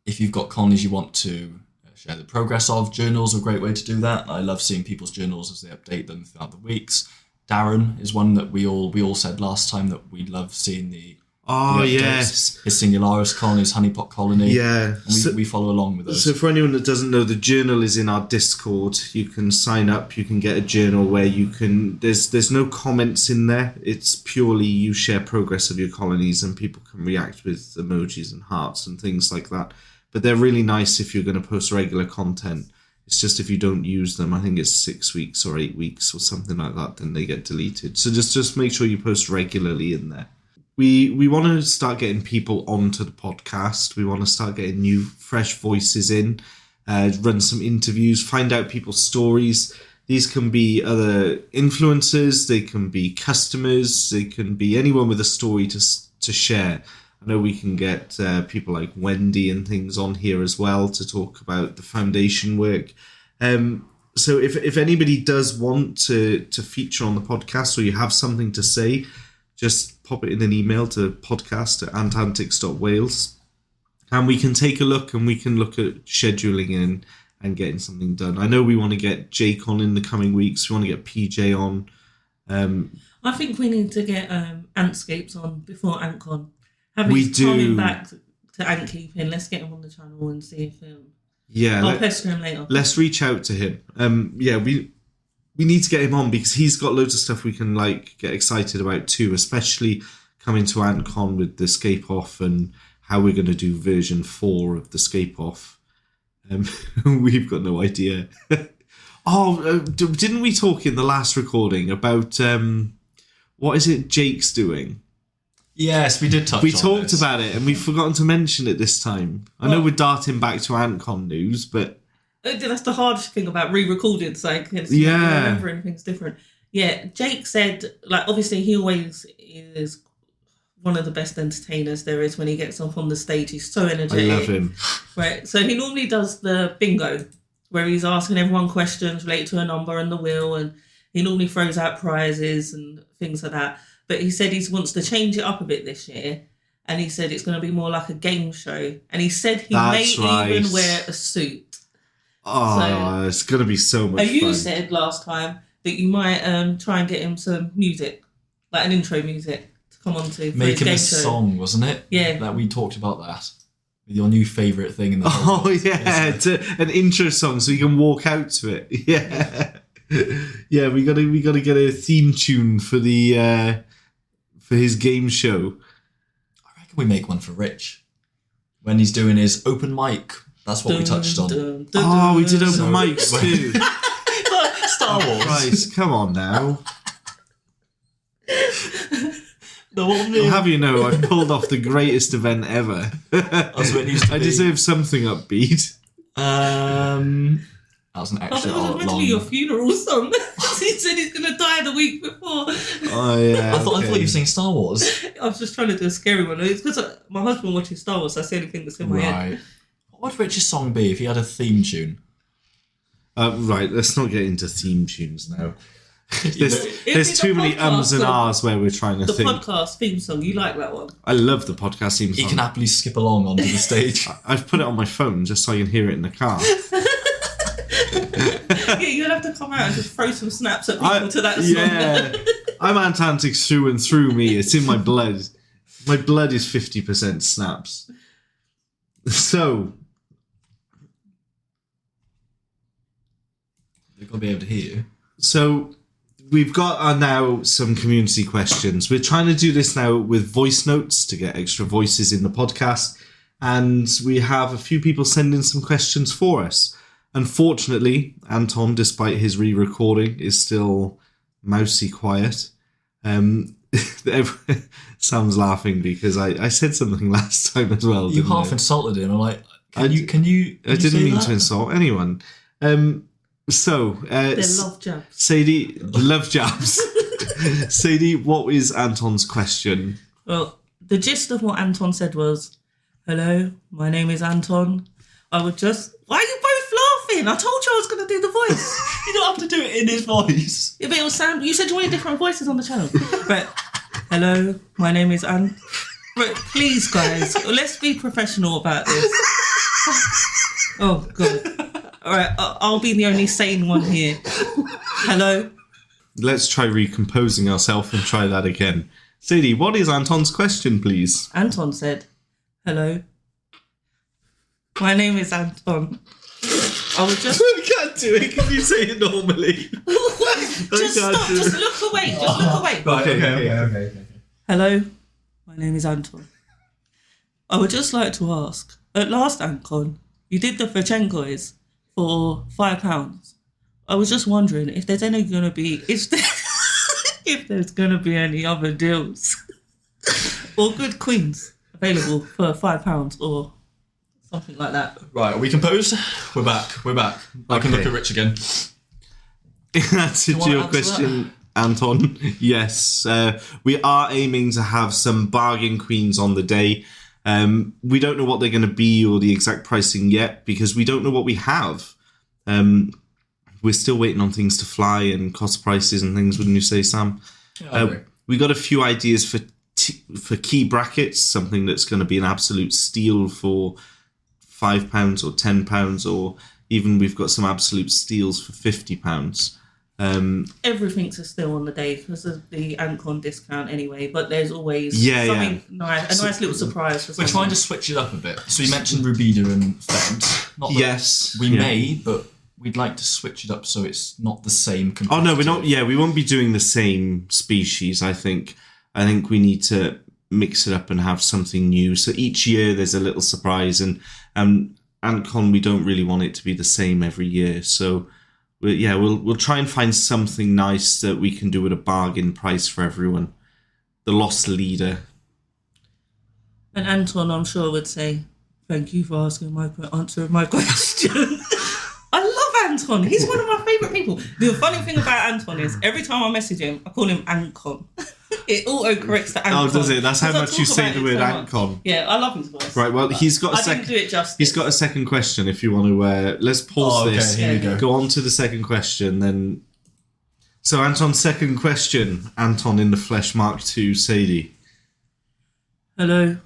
if you've got colonies you want to share the progress of, journals are a great way to do that. I love seeing people's journals as they update them throughout the weeks. Darren is one that we all said last time that we love seeing the updates. Yes. His Singularis colony, his honeypot colony. Yeah. And we follow along with those. So for anyone that doesn't know, the journal is in our Discord. You can sign up, you can get a journal where you can, there's no comments in there. It's purely you share progress of your colonies and people can react with emojis and hearts and things like that. But they're really nice if you're going to post regular content. It's just if you don't use them, I think it's 6 weeks or 8 weeks or something like that, then they get deleted. So just make sure you post regularly in there. We want to start getting people onto the podcast. We want to start getting new, fresh voices in, run some interviews, find out people's stories. These can be other influencers, they can be customers, they can be anyone with a story to share. I know we can get people like Wendy and things on here as well to talk about the foundation work. So if anybody does want to feature on the podcast or you have something to say, just pop it in an email to podcast@antantics.wales and we can take a look and we can look at scheduling in and getting something done. I know we want to get Jake on in the coming weeks. We want to get PJ on. I think we need to get Antscapes on before ANTCON. We do. Coming back to antkeeping. Let's get him on the channel and see if I'll pester him later. Let's reach out to him. We need to get him on because he's got loads of stuff we can like get excited about too, especially coming to AntCon with the Scape Off and how we're going to do version 4 of the Scape Off. We've got no idea. Didn't we talk in the last recording about what is it Jake's doing? Yes, we did touch on We this. talked about it and we've forgotten to mention it this time. I know we're darting back to AntCon news, but... That's the hardest thing about re-recording, so I can remember anything's different. Yeah, Jake said, like, obviously he always is one of the best entertainers there is when he gets up on the stage. He's so energetic. I love him. Right, so he normally does the bingo, where he's asking everyone questions related to a number and the wheel, and he normally throws out prizes and things like that. But he said he wants to change it up a bit this year. And he said it's going to be more like a game show. And he said he may even wear a suit. Oh, it's going to be so much fun. You said last time that you might try and get him some music, like an intro music, to come on to. Make him a song, wasn't it? Yeah. That we talked about that. Your new favourite thing in the whole world, an intro song so you can walk out to it. Yeah. Yeah, we gotta get a theme tune for the for his game show. I reckon we make one for Rich when he's doing his open mic. That's what we touched on. Oh, we did open mics too. Star Wars. Christ, come on now. The one I'll new. have you know, I've pulled off the greatest event ever. That's what it used to I be. deserve something upbeat. That was an I extra thought it was meant to long. be your funeral song. He said he's going to die the week before. Oh yeah. I thought you were saying Star Wars. I was just trying to do a scary one. It's because my husband watches Star Wars. That's the only thing that's in my head. Right. What would Rich's song be if he had a theme tune? Right, let's not get into theme tunes now. You know, There's it's too a many ums and podcast, ahs where we're trying to The think. podcast theme song, you like that one? I love the podcast theme he song. can happily skip along onto the stage. I've put it on my phone just so I can hear it in the car. Yeah, you'll have to come out and just throw some snaps at people to that song. Yeah, I'm Ant Antics through and through me. It's in my blood. My blood is 50% snaps. So, They've got to be able to hear you. So we've got now some community questions. We're trying to do this now with voice notes to get extra voices in the podcast. And we have a few people sending some questions for us. Unfortunately, Anton, despite his re-recording, is still mousy quiet. Sam's laughing because I said something last time as well. You didn't half I? insulted him. I'm like, can you I didn't say mean that? to insult anyone. They're love jabs. Sadie, love jabs. Sadie, what is Anton's question? Well, the gist of what Anton said was, hello, my name is Anton. I would just... Why are you both laughing? I told you I was going to do the voice. You don't have to do it in his voice. Yeah, but it was sound... You said you wanted different voices on the channel. But, hello, my name is Ant... But please, guys, let's be professional about this. Oh, God. All right, I'll be the only sane one here. Hello. Let's try recomposing ourselves and try that again. Sadie, what is Anton's question, please? Anton said, hello. My name is Anton. I would just... I can't do it. Can you say it normally? Just stop. Just look away. Just look away. Okay. Hello. My name is Anton. I would just like to ask, at last ANTCON, you did the Fechenkois for £5. I was just wondering if there's any going to be... if there's going to be any other deals or good queens available for £5 or something like that. Right, are we composed? We're back. I can Okay. look at Rich again. In answer you to your wanna answer question, Anton, yes. We are aiming to have some bargain queens on the day. We don't know what they're going to be or the exact pricing yet because we don't know what we have. We're still waiting on things to fly and cost prices and things, wouldn't you say, Sam? Yeah, I agree. We got a few ideas for key brackets, something that's going to be an absolute steal for £5 or £10, or even we've got some absolute steals for £50. Everything's a steal on the day because of the ANTCON discount anyway, but there's always Yeah, something nice, a nice little surprise for We're someone. trying to switch it up a bit. So you mentioned Rubida and Fent. Not that Yes. we yeah. may, but we'd like to switch it up so it's not the same. Oh no, we're not. competitive. Yeah, we won't be doing the same species. I think we need to mix it up and have something new. So each year there's a little surprise, and ANTCON we don't really want it to be the same every year. So we'll try and find something nice that we can do at a bargain price for everyone. The lost leader. And Anton, I'm sure, would say, thank you for answering my question. I love Anton. He's one of my favourite people. The funny thing about Anton is every time I message him, I call him ANTCON. It auto-corrects to ANTCON. Oh, does it? That's how Because I much you talk say about the it word so much. ANTCON. Yeah, I love his voice. Right. Well, he's got a I didn't second. do it justice. He's got a second question. If you want to, let's pause Oh, okay, this. here we go. Go on to the second question, then. So Anton's second question, Anton in the Flesh Mark II, Sadie. Hello.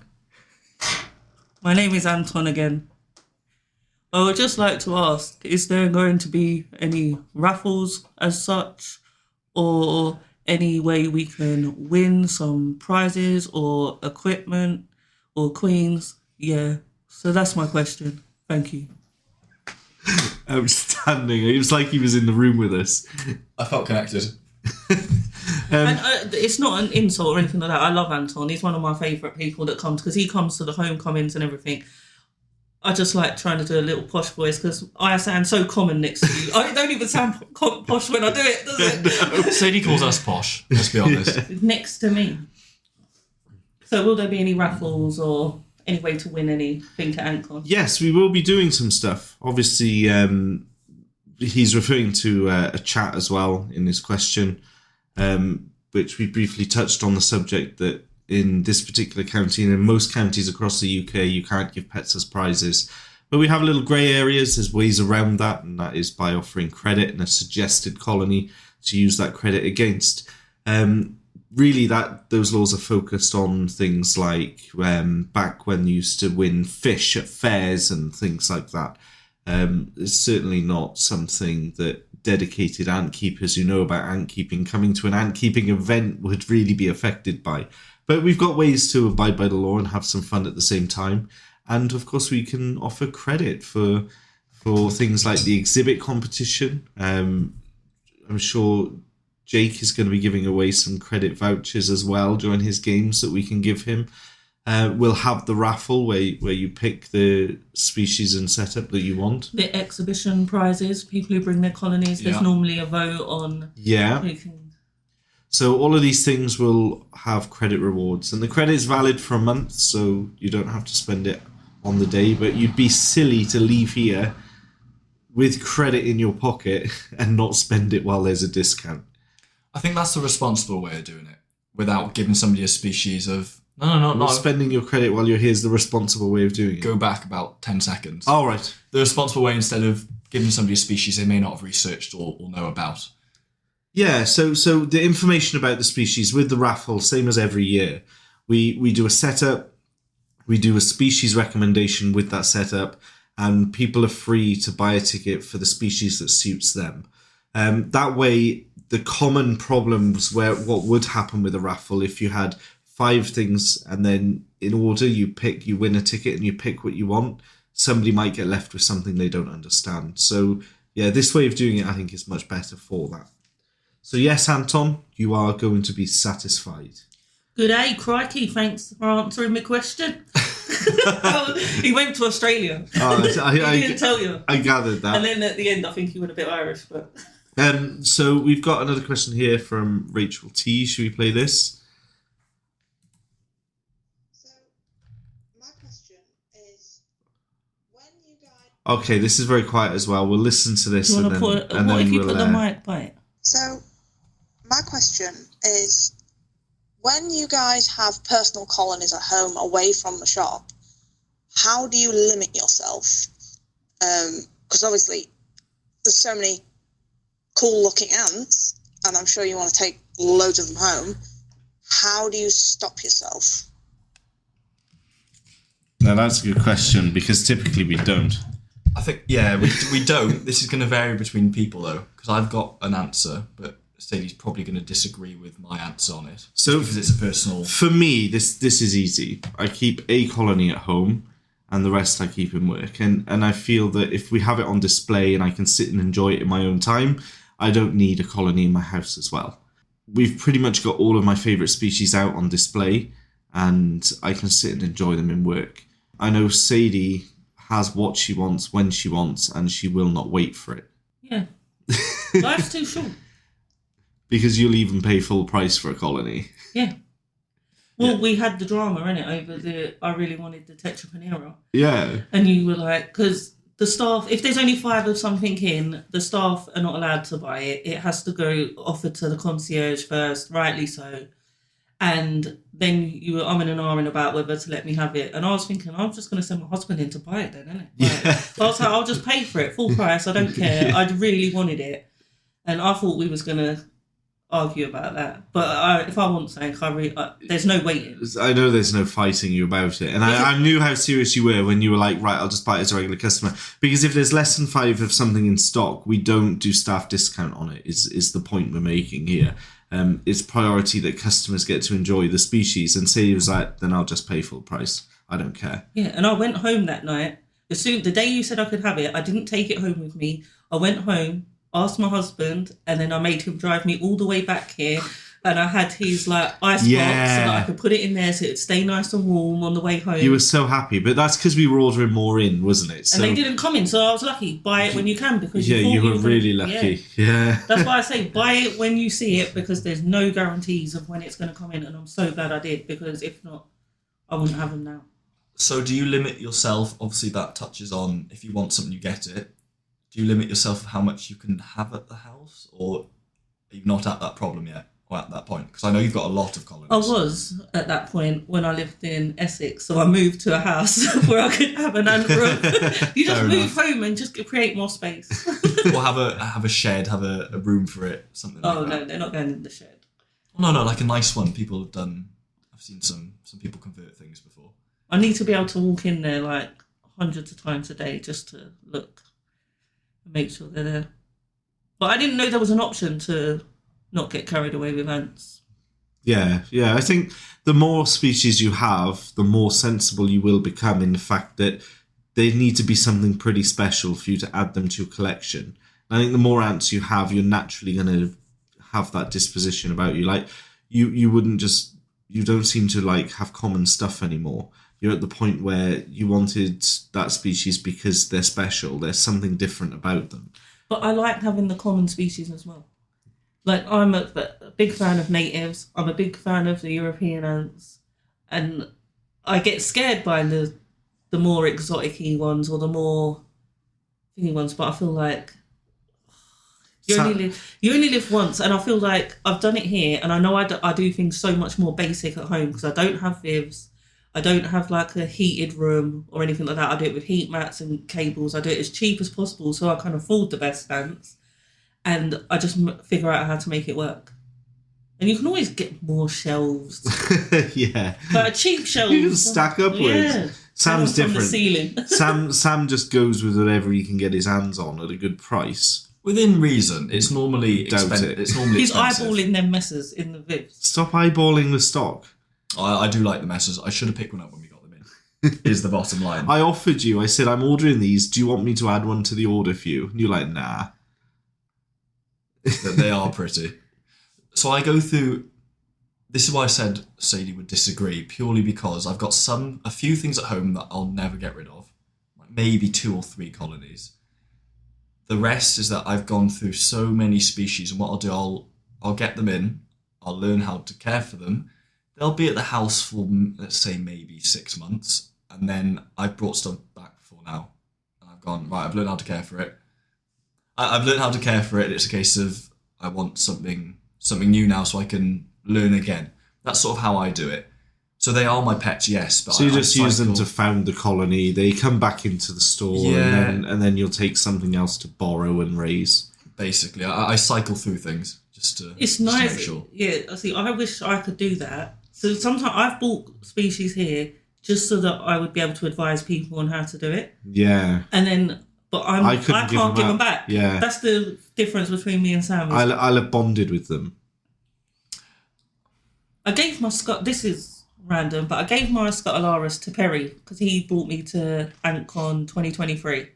My name is Anton again. I would just like to ask, is there going to be any raffles as such, or any way we can win some prizes or equipment or queens? Yeah, so that's my question. Thank you. Outstanding. It was like he was in the room with us. I felt connected. And it's not an insult or anything like that. I love Anton. He's one of my favourite people that comes, because he comes to the homecomings and everything. I just like trying to do a little posh voice because I sound so common next to you. I don't even sound posh when I do it, does it? No. Sadie calls us posh, let's be honest. Next to me. So will there be any raffles or any way to win anything at ANTCON? Yes, we will be doing some stuff. Obviously, he's referring to a chat as well in his question, which we briefly touched on the subject that in this particular county and in most counties across the UK, you can't give pets as prizes. But we have little grey areas. There's ways around that, and that is by offering credit and a suggested colony to use that credit against. Really, those laws are focused on things like back when you used to win fish at fairs and things like that. It's certainly not something that dedicated ant keepers who know about ant keeping coming to an ant keeping event would really be affected by. But we've got ways to abide by the law and have some fun at the same time. And of course, we can offer credit for things like the exhibit competition. I'm sure Jake is going to be giving away some credit vouchers as well during his games that we can give him. We'll have the raffle where you pick the species and setup that you want. The exhibition prizes, people who bring their colonies, there's normally a vote on who can... So all of these things will have credit rewards, and the credit's valid for a month, so you don't have to spend it on the day, but you'd be silly to leave here with credit in your pocket and not spend it while there's a discount. I think that's the responsible way of doing it, without giving somebody a species of, no. Spending your credit while you're here is the responsible way of doing it. Go back about 10 seconds. All right. The responsible way, instead of giving somebody a species they may not have researched or know about. Yeah, so the information about the species with the raffle, same as every year. We do a setup, we do a species recommendation with that setup, and people are free to buy a ticket for the species that suits them. That way, the common problems what would happen with a raffle if you had 5 things and then in order you win a ticket and you pick what you want, somebody might get left with something they don't understand. So yeah, this way of doing it I think is much better for that. So yes, Anton, you are going to be satisfied. Good day, crikey, thanks for answering my question. He went to Australia. He didn't tell you. I gathered that. And then at the end I think he went a bit Irish, but... So we've got another question here from Rachel T. Should we play this? So, my question is, when you guys... Okay, this is very quiet as well. We'll listen to this Do you and want then... what if you put the mic by it? So, my question is, when you guys have personal colonies at home away from the shop, how do you limit yourself? Because obviously, there's so many cool-looking ants, and I'm sure you want to take loads of them home. How do you stop yourself? Now, that's a good question, because typically we don't. I think, we don't. This is going to vary between people, though, because I've got an answer, but Sadie's probably going to disagree with my answer on it. So, because it's a personal... For me, this is easy. I keep a colony at home, and the rest I keep in work. And I feel that if we have it on display and I can sit and enjoy it in my own time, I don't need a colony in my house as well. We've pretty much got all of my favourite species out on display, and I can sit and enjoy them in work. I know Sadie has what she wants when she wants, and she will not wait for it. Yeah. Life's too short. Because you'll even pay full price for a colony. Yeah. Well, we had the drama, innit, over I really wanted the Tetra Panera. Yeah. And you were like, because the staff, if there's only 5 of something in, the staff are not allowed to buy it. It has to go offered to the concierge first, rightly so. And then you were umming and ahhing about whether to let me have it. And I was thinking, I'm just going to send my husband in to buy it then, innit? Yeah. So I was like, I'll just pay for it, full price, I don't care. I really wanted it. And I thought we was going to argue about that. But if I want something, there's no waiting. I know there's no fighting you about it. And I knew how serious you were when you were like, right, I'll just buy it as a regular customer. Because if there's less than 5 of something in stock, we don't do staff discount on it, is the point we're making here. It's priority that customers get to enjoy the species. And say he was like, then I'll just pay full price. I don't care. Yeah, and I went home that night. The day you said I could have it, I didn't take it home with me. I went home, asked my husband, and then I made him drive me all the way back here and I had his like ice box so that I could put it in there so it'd stay nice and warm on the way home. You were so happy, but that's because we were ordering more in, wasn't it? So, and they didn't come in, so I was lucky. Buy it when you can because you were really lucky. Yeah. That's why I say buy it when you see it because there's no guarantees of when it's going to come in, and I'm so glad I did because if not, I wouldn't have them now. So do you limit yourself? Obviously, that touches on if you want something, you get it. Do you limit yourself of how much you can have at the house, or are you not at that problem yet? At that point, because I know you've got a lot of colonies. I was at that point when I lived in Essex, so I moved to a house where I could have an ant room. You just move home and just create more space. Or have a shed, have a room for it, something like that. Oh no, they're not going in the shed. No, like a nice one. People have done. I've seen some people convert things before. I need to be able to walk in there like hundreds of times a day just to look and make sure they're there. But I didn't know there was an option to not get carried away with ants. Yeah. I think the more species you have, the more sensible you will become in the fact that they need to be something pretty special for you to add them to your collection. And I think the more ants you have, you're naturally going to have that disposition about you. Like you don't seem to like have common stuff anymore. You're at the point where you wanted that species because they're special. There's something different about them. But I like having the common species as well. Like, I'm a big fan of natives. I'm a big fan of the European ants. And I get scared by the more exotic-y ones or the more thingy ones. But I feel like you only live once. And I feel like I've done it here. And I know I do things so much more basic at home because I don't have vivs. I don't have like a heated room or anything like that. I do it with heat mats and cables. I do it as cheap as possible so I can afford the best ants. And I just figure out how to make it work. And you can always get more shelves. Yeah. But cheap shelves. You can stack upwards. Yeah. Sam's different. The ceiling. Sam just goes with whatever he can get his hands on at a good price. Within reason. It's normally expensive. He's eyeballing them messes in the vivs. Stop eyeballing the stock. I do like the messes. I should have picked one up when we got them in. Is the bottom line. I offered you. I said, I'm ordering these. Do you want me to add one to the order for you? And you're like, nah. They are pretty. So I go through. This is why I said Sadie would disagree, purely because I've got a few things at home that I'll never get rid of, like maybe 2 or 3 colonies. The rest is that I've gone through so many species, and what I'll do, I'll get them in. I'll learn how to care for them. They'll be at the house for, let's say, maybe 6 months, and then I've brought stuff back before now, and I've gone, right, I've learned how to care for it. I've learned how to care for it. It's a case of I want something new now so I can learn again. That's sort of how I do it. So they are my pets, yes. But so you just use them to found the colony. They come back into the store, yeah. and then you'll take something else to borrow and raise. Basically, I cycle through things just to. It's nice. To make sure. Yeah, see, I wish I could do that. So sometimes I've bought species here just so that I would be able to advise people on how to do it. Yeah. And then. But I can't give them back. Yeah. That's the difference between me and Sam. I'll have bonded with them. I gave my this is random, but I gave my Scutalaris to Perry because he brought me to ANTCON 2023.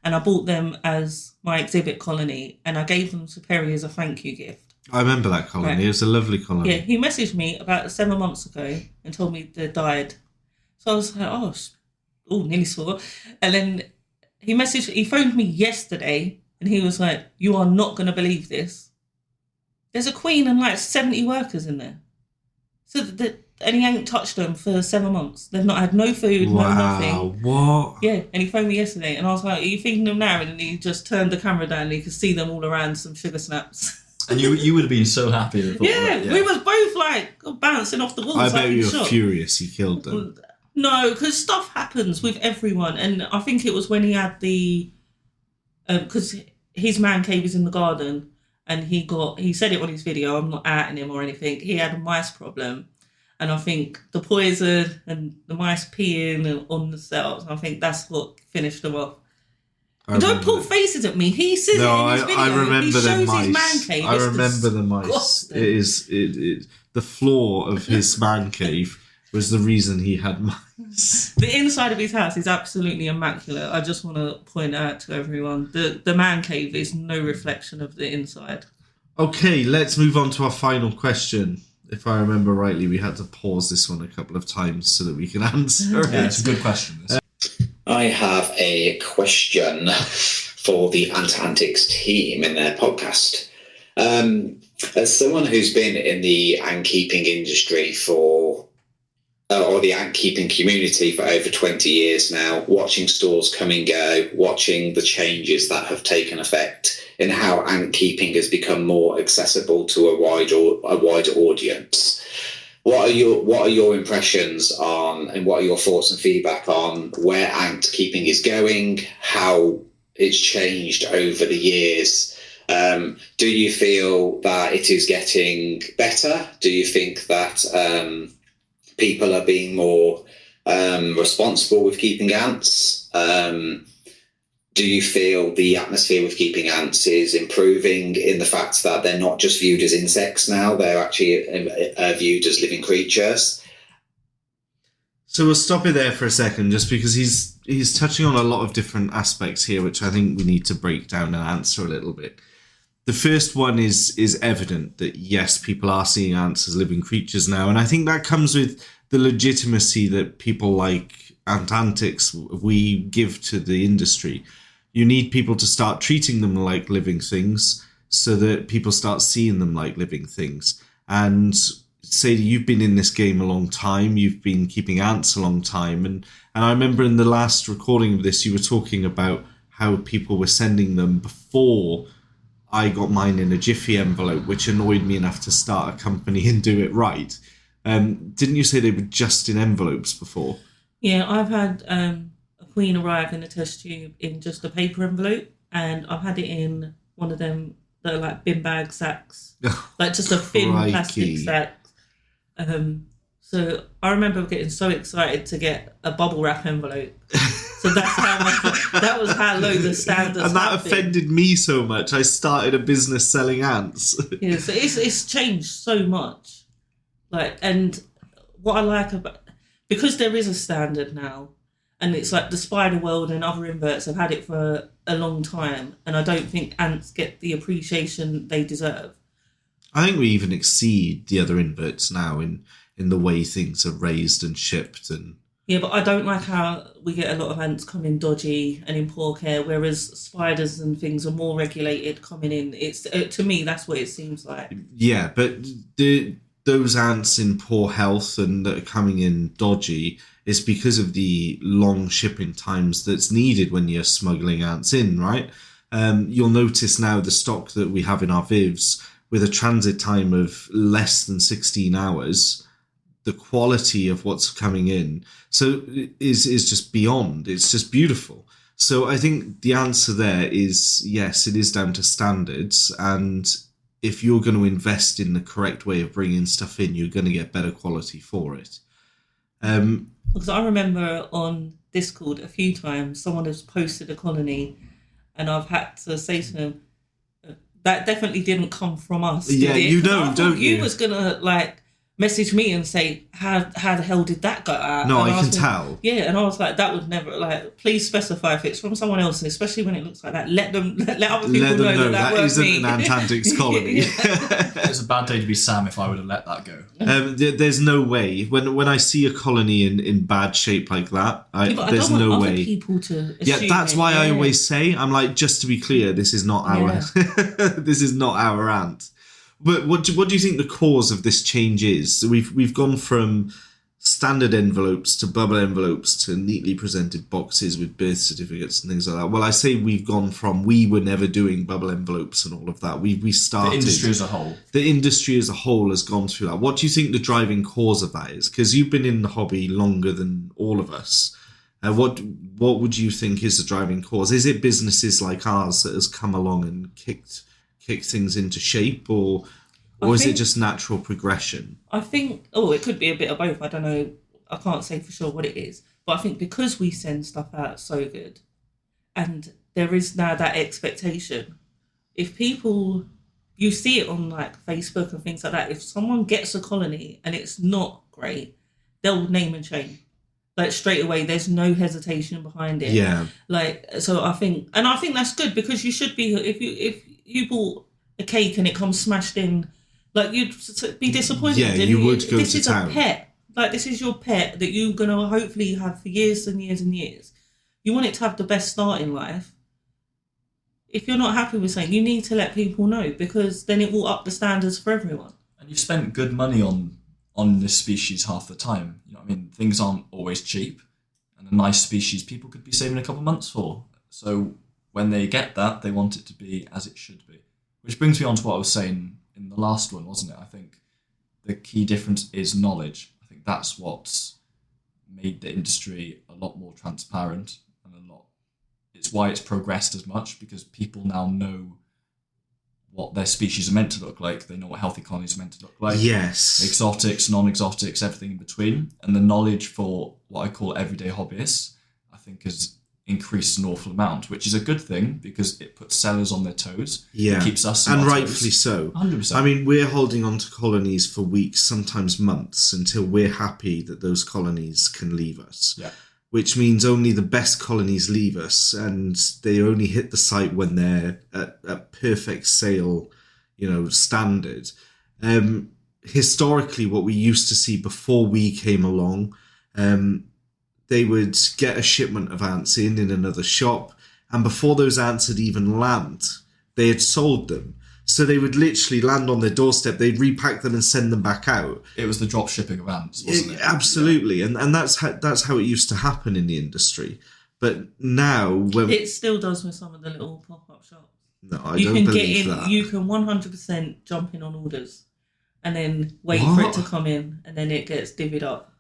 And I bought them as my exhibit colony, and I gave them to Perry as a thank you gift. I remember that colony. Right. It was a lovely colony. Yeah, he messaged me about 7 months ago and told me they died. So I was like, nearly swore. And then he phoned me yesterday and he was like, you are not going to believe this. There's a queen and like 70 workers in there. So and he ain't touched them for 7 months. They've not had no food, no nothing. What? Yeah, and he phoned me yesterday and I was like, are you feeding them now? And then he just turned the camera down and he could see them all around some sugar snaps. And you would have been so happy with yeah, we was both like bouncing off the walls. I bet you were furious he killed them. No, because stuff happens with everyone. And I think it was when he had because his man cave is in the garden and he said it on his video, I'm not outing him or anything, he had a mice problem. And I think the poison and the mice peeing on the cells, I think that's what finished them off. Don't pull faces at me. He says it in his video. I remember the mice. His man cave. I remember the mice. It is the floor of his man cave was the reason he had mice. The inside of his house is absolutely immaculate. I just want to point out to everyone the man cave is no reflection of the inside. Okay, let's move on to our final question. If I remember rightly, we had to pause this one a couple of times so that we can answer it. Yeah, it's a good question. This. I have a question for the Ant Antics team in their podcast. As someone who's been in the ant keeping industry or the ant keeping community for over 20 years now, watching stores come and go, watching the changes that have taken effect in how ant keeping has become more accessible to a wider audience. What are your impressions on, and what are your thoughts and feedback on where ant keeping is going, how it's changed over the years? Do you feel that it is getting better? Do you think that people are being more responsible with keeping ants? Do you feel the atmosphere with keeping ants is improving in the fact that they're not just viewed as insects now, they're actually viewed as living creatures? So we'll stop it there for a second, just because he's touching on a lot of different aspects here, which I think we need to break down and answer a little bit. The first one is evident that, yes, people are seeing ants as living creatures now. And I think that comes with the legitimacy that people like Ant Antics, we give to the industry. You need people to start treating them like living things so that people start seeing them like living things. And Sadie, you've been in this game a long time. You've been keeping ants a long time. And I remember in the last recording of this, you were talking about how people were sending them before I got mine in a Jiffy envelope, which annoyed me enough to start a company and do it right. Didn't you say they were just in envelopes before? Yeah, I've had a queen arrive in a test tube in just a paper envelope, and I've had it in one of them that are like bin bag sacks, like just a thin plastic sack. So I remember getting so excited to get a bubble wrap envelope. So that's how much, that was how low the standards. And that offended me so much. I started a business selling ants. Yeah, so it's changed so much. Like, and what I like about, because there is a standard now, and it's like the spider world and other inverts have had it for a long time, and I don't think ants get the appreciation they deserve. I think we even exceed the other inverts now in the way things are raised and shipped. And yeah, but I don't like how we get a lot of ants coming dodgy and in poor care, whereas spiders and things are more regulated coming in. It's to me, that's what it seems like. Yeah, but those ants in poor health and that are coming in dodgy is because of the long shipping times that's needed when you're smuggling ants in, right? You'll notice now the stock that we have in our Vivs with a transit time of less than 16 hours, the quality of what's coming in is just beyond. It's just beautiful. So I think the answer there is yes, it is down to standards, and if you're going to invest in the correct way of bringing stuff in, you're going to get better quality for it. Because I remember on Discord a few times someone has posted a colony, and I've had to say to them, that definitely didn't come from us. Yeah, did it? you know, don't you? You was gonna like message me and say, how the hell did that go out? No, and I can tell. Yeah, and I was like, that would never, like, please specify if it's from someone else, and especially when it looks like that. Let other people know that isn't me. an Ant Antics colony. It's a bad day to be Sam if I would have let that go. There's no way. When I see a colony in bad shape like that, there's no way. Other people to Yeah, that's why I Yeah. always say, I'm like, just to be clear, this is not our this is not our ant. But what do you think the cause of this change is? So we've gone from standard envelopes to bubble envelopes to neatly presented boxes with birth certificates and things like that. Well, I say we were never doing bubble envelopes and all of that. We started. The industry as a whole. The industry as a whole has gone through that. What do you think the driving cause of that is? Because you've been in the hobby longer than all of us. What would you think is the driving cause? Is it businesses like ours that has come along and kicked things into shape, or is it just natural progression? I think, it could be a bit of both. I don't know. I can't say for sure what it is. But I think because we send stuff out so good, and there is now that expectation, if people, you see it on like Facebook and things like that, if someone gets a colony and it's not great, they'll name and shame. Like straight away, there's no hesitation behind it. Yeah. Like, so I think that's good, because you should be, if you bought a cake and it comes smashed in, like you'd be disappointed. Yeah, you would go this to is town. a pet. Like this is your pet that you're gonna hopefully have for years and years and years. You want it to have the best start in life. If you're not happy with something, you need to let people know, because then it will up the standards for everyone. And you've spent good money on this species half the time. You know what I mean? Things aren't always cheap. And a nice species people could be saving a couple of months for. So when they get that, they want it to be as it should be. Which brings me on to what I was saying in the last one, wasn't it? I think the key difference is knowledge. I think that's what's made the industry a lot more transparent and a lot. It's why it's progressed as much, because people now know what their species are meant to look like. They know what healthy colonies are meant to look like. Yes. Exotics, non-exotics, everything in between. And the knowledge for what I call everyday hobbyists, I think, has increased an awful amount, which is a good thing because it puts sellers on their toes. Yeah. It keeps us on and our rightfully toes. so. 100%. I mean, we're holding on to colonies for weeks, sometimes months, until we're happy that those colonies can leave us. Yeah. Which means only the best colonies leave us, and they only hit the site when they're at perfect sale, standard. Historically, what we used to see before we came along, they would get a shipment of ants in another shop, and before those ants had even landed, they had sold them. So they would literally land on their doorstep, they'd repack them and send them back out. It was the drop shipping of ants, wasn't it? Absolutely, yeah. and that's how it used to happen in the industry. But now, when It still does with some of the little pop-up shops. no, I You don't can get believe in. that. You can 100% jump in on orders, and then wait for it What? to come in, and then it gets divvied up.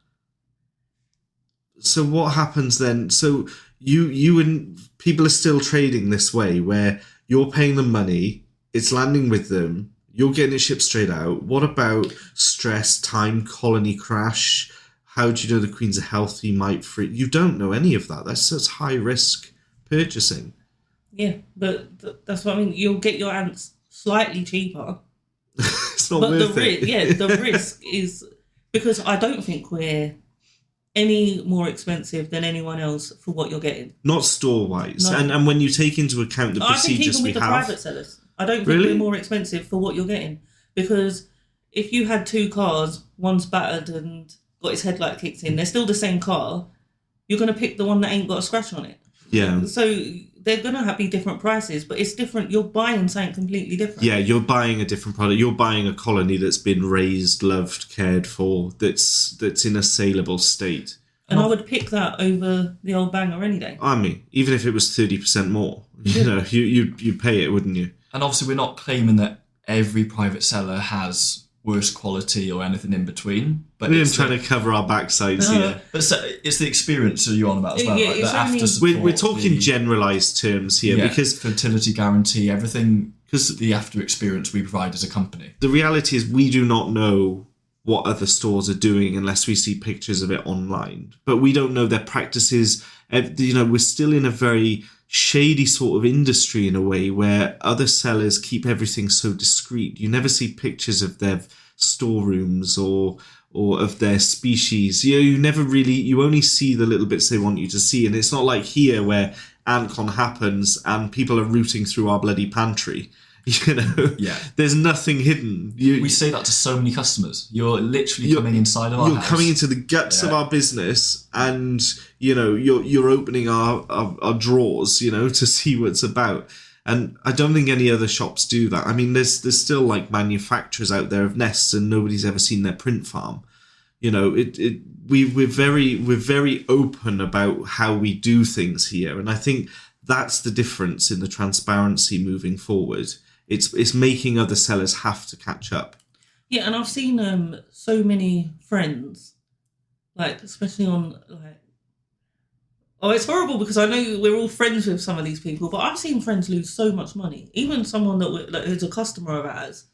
So what happens then? So you and people are still trading this way, where you're paying them money, it's landing with them, you're getting it shipped straight out. What about stress, time, colony crash? How do you know the queens are healthy, mite free? You don't know any of that. That's such high risk purchasing. Yeah, but that's what I mean. You'll get your ants slightly cheaper, It's not but worth it. the risk is because I don't think we're any more expensive than anyone else for what you're getting. Not store wise, No. and when you take into account the I think procedures even we with the have. private sellers, I don't think Really? we're more expensive for what you're getting, because if you had two cars, one's battered and got its headlight kicked in, they're still the same car. You're gonna pick the one that ain't got a scratch on it. Yeah. So they're gonna be different prices, but it's different. You're buying something completely different. Yeah, you're buying a different product. You're buying a colony that's been raised, loved, cared for, that's in a saleable state. And I would pick that over the old banger any day. I mean, even if it was 30% more, you'd pay it, wouldn't you? And obviously we're not claiming that every private seller has worse quality or anything in between. But We're it's trying to cover our backsides here. But it's the experience that you're on about as well. Yeah, like it's the after only- support, We're talking the- generalised terms here yeah, because fertility guarantee, everything, because the after experience we provide as a company. the reality is we do not know what other stores are doing unless we see pictures of it online. But we don't know their practices. We're still in a very shady sort of industry in a way where other sellers keep everything so discreet. You never see pictures of their storerooms or of their species. You only see the little bits they want you to see. And it's not like here where ANTCON happens and people are rooting through our bloody pantry. Yeah. There's nothing hidden. We say that to so many customers. You're literally coming inside of our You're house. coming into the guts of Yeah. our business, and you're opening our drawers, to see what's about. And I don't think any other shops do that. I mean, there's still like manufacturers out there of nests, and nobody's ever seen their print farm. We're very open about how we do things here, and I think that's the difference in the transparency moving forward. It's making other sellers have to catch up. Yeah, and I've seen so many friends, like especially on like. Oh, it's horrible because I know we're all friends with some of these people, but I've seen friends lose so much money. Even someone who's a customer of ours,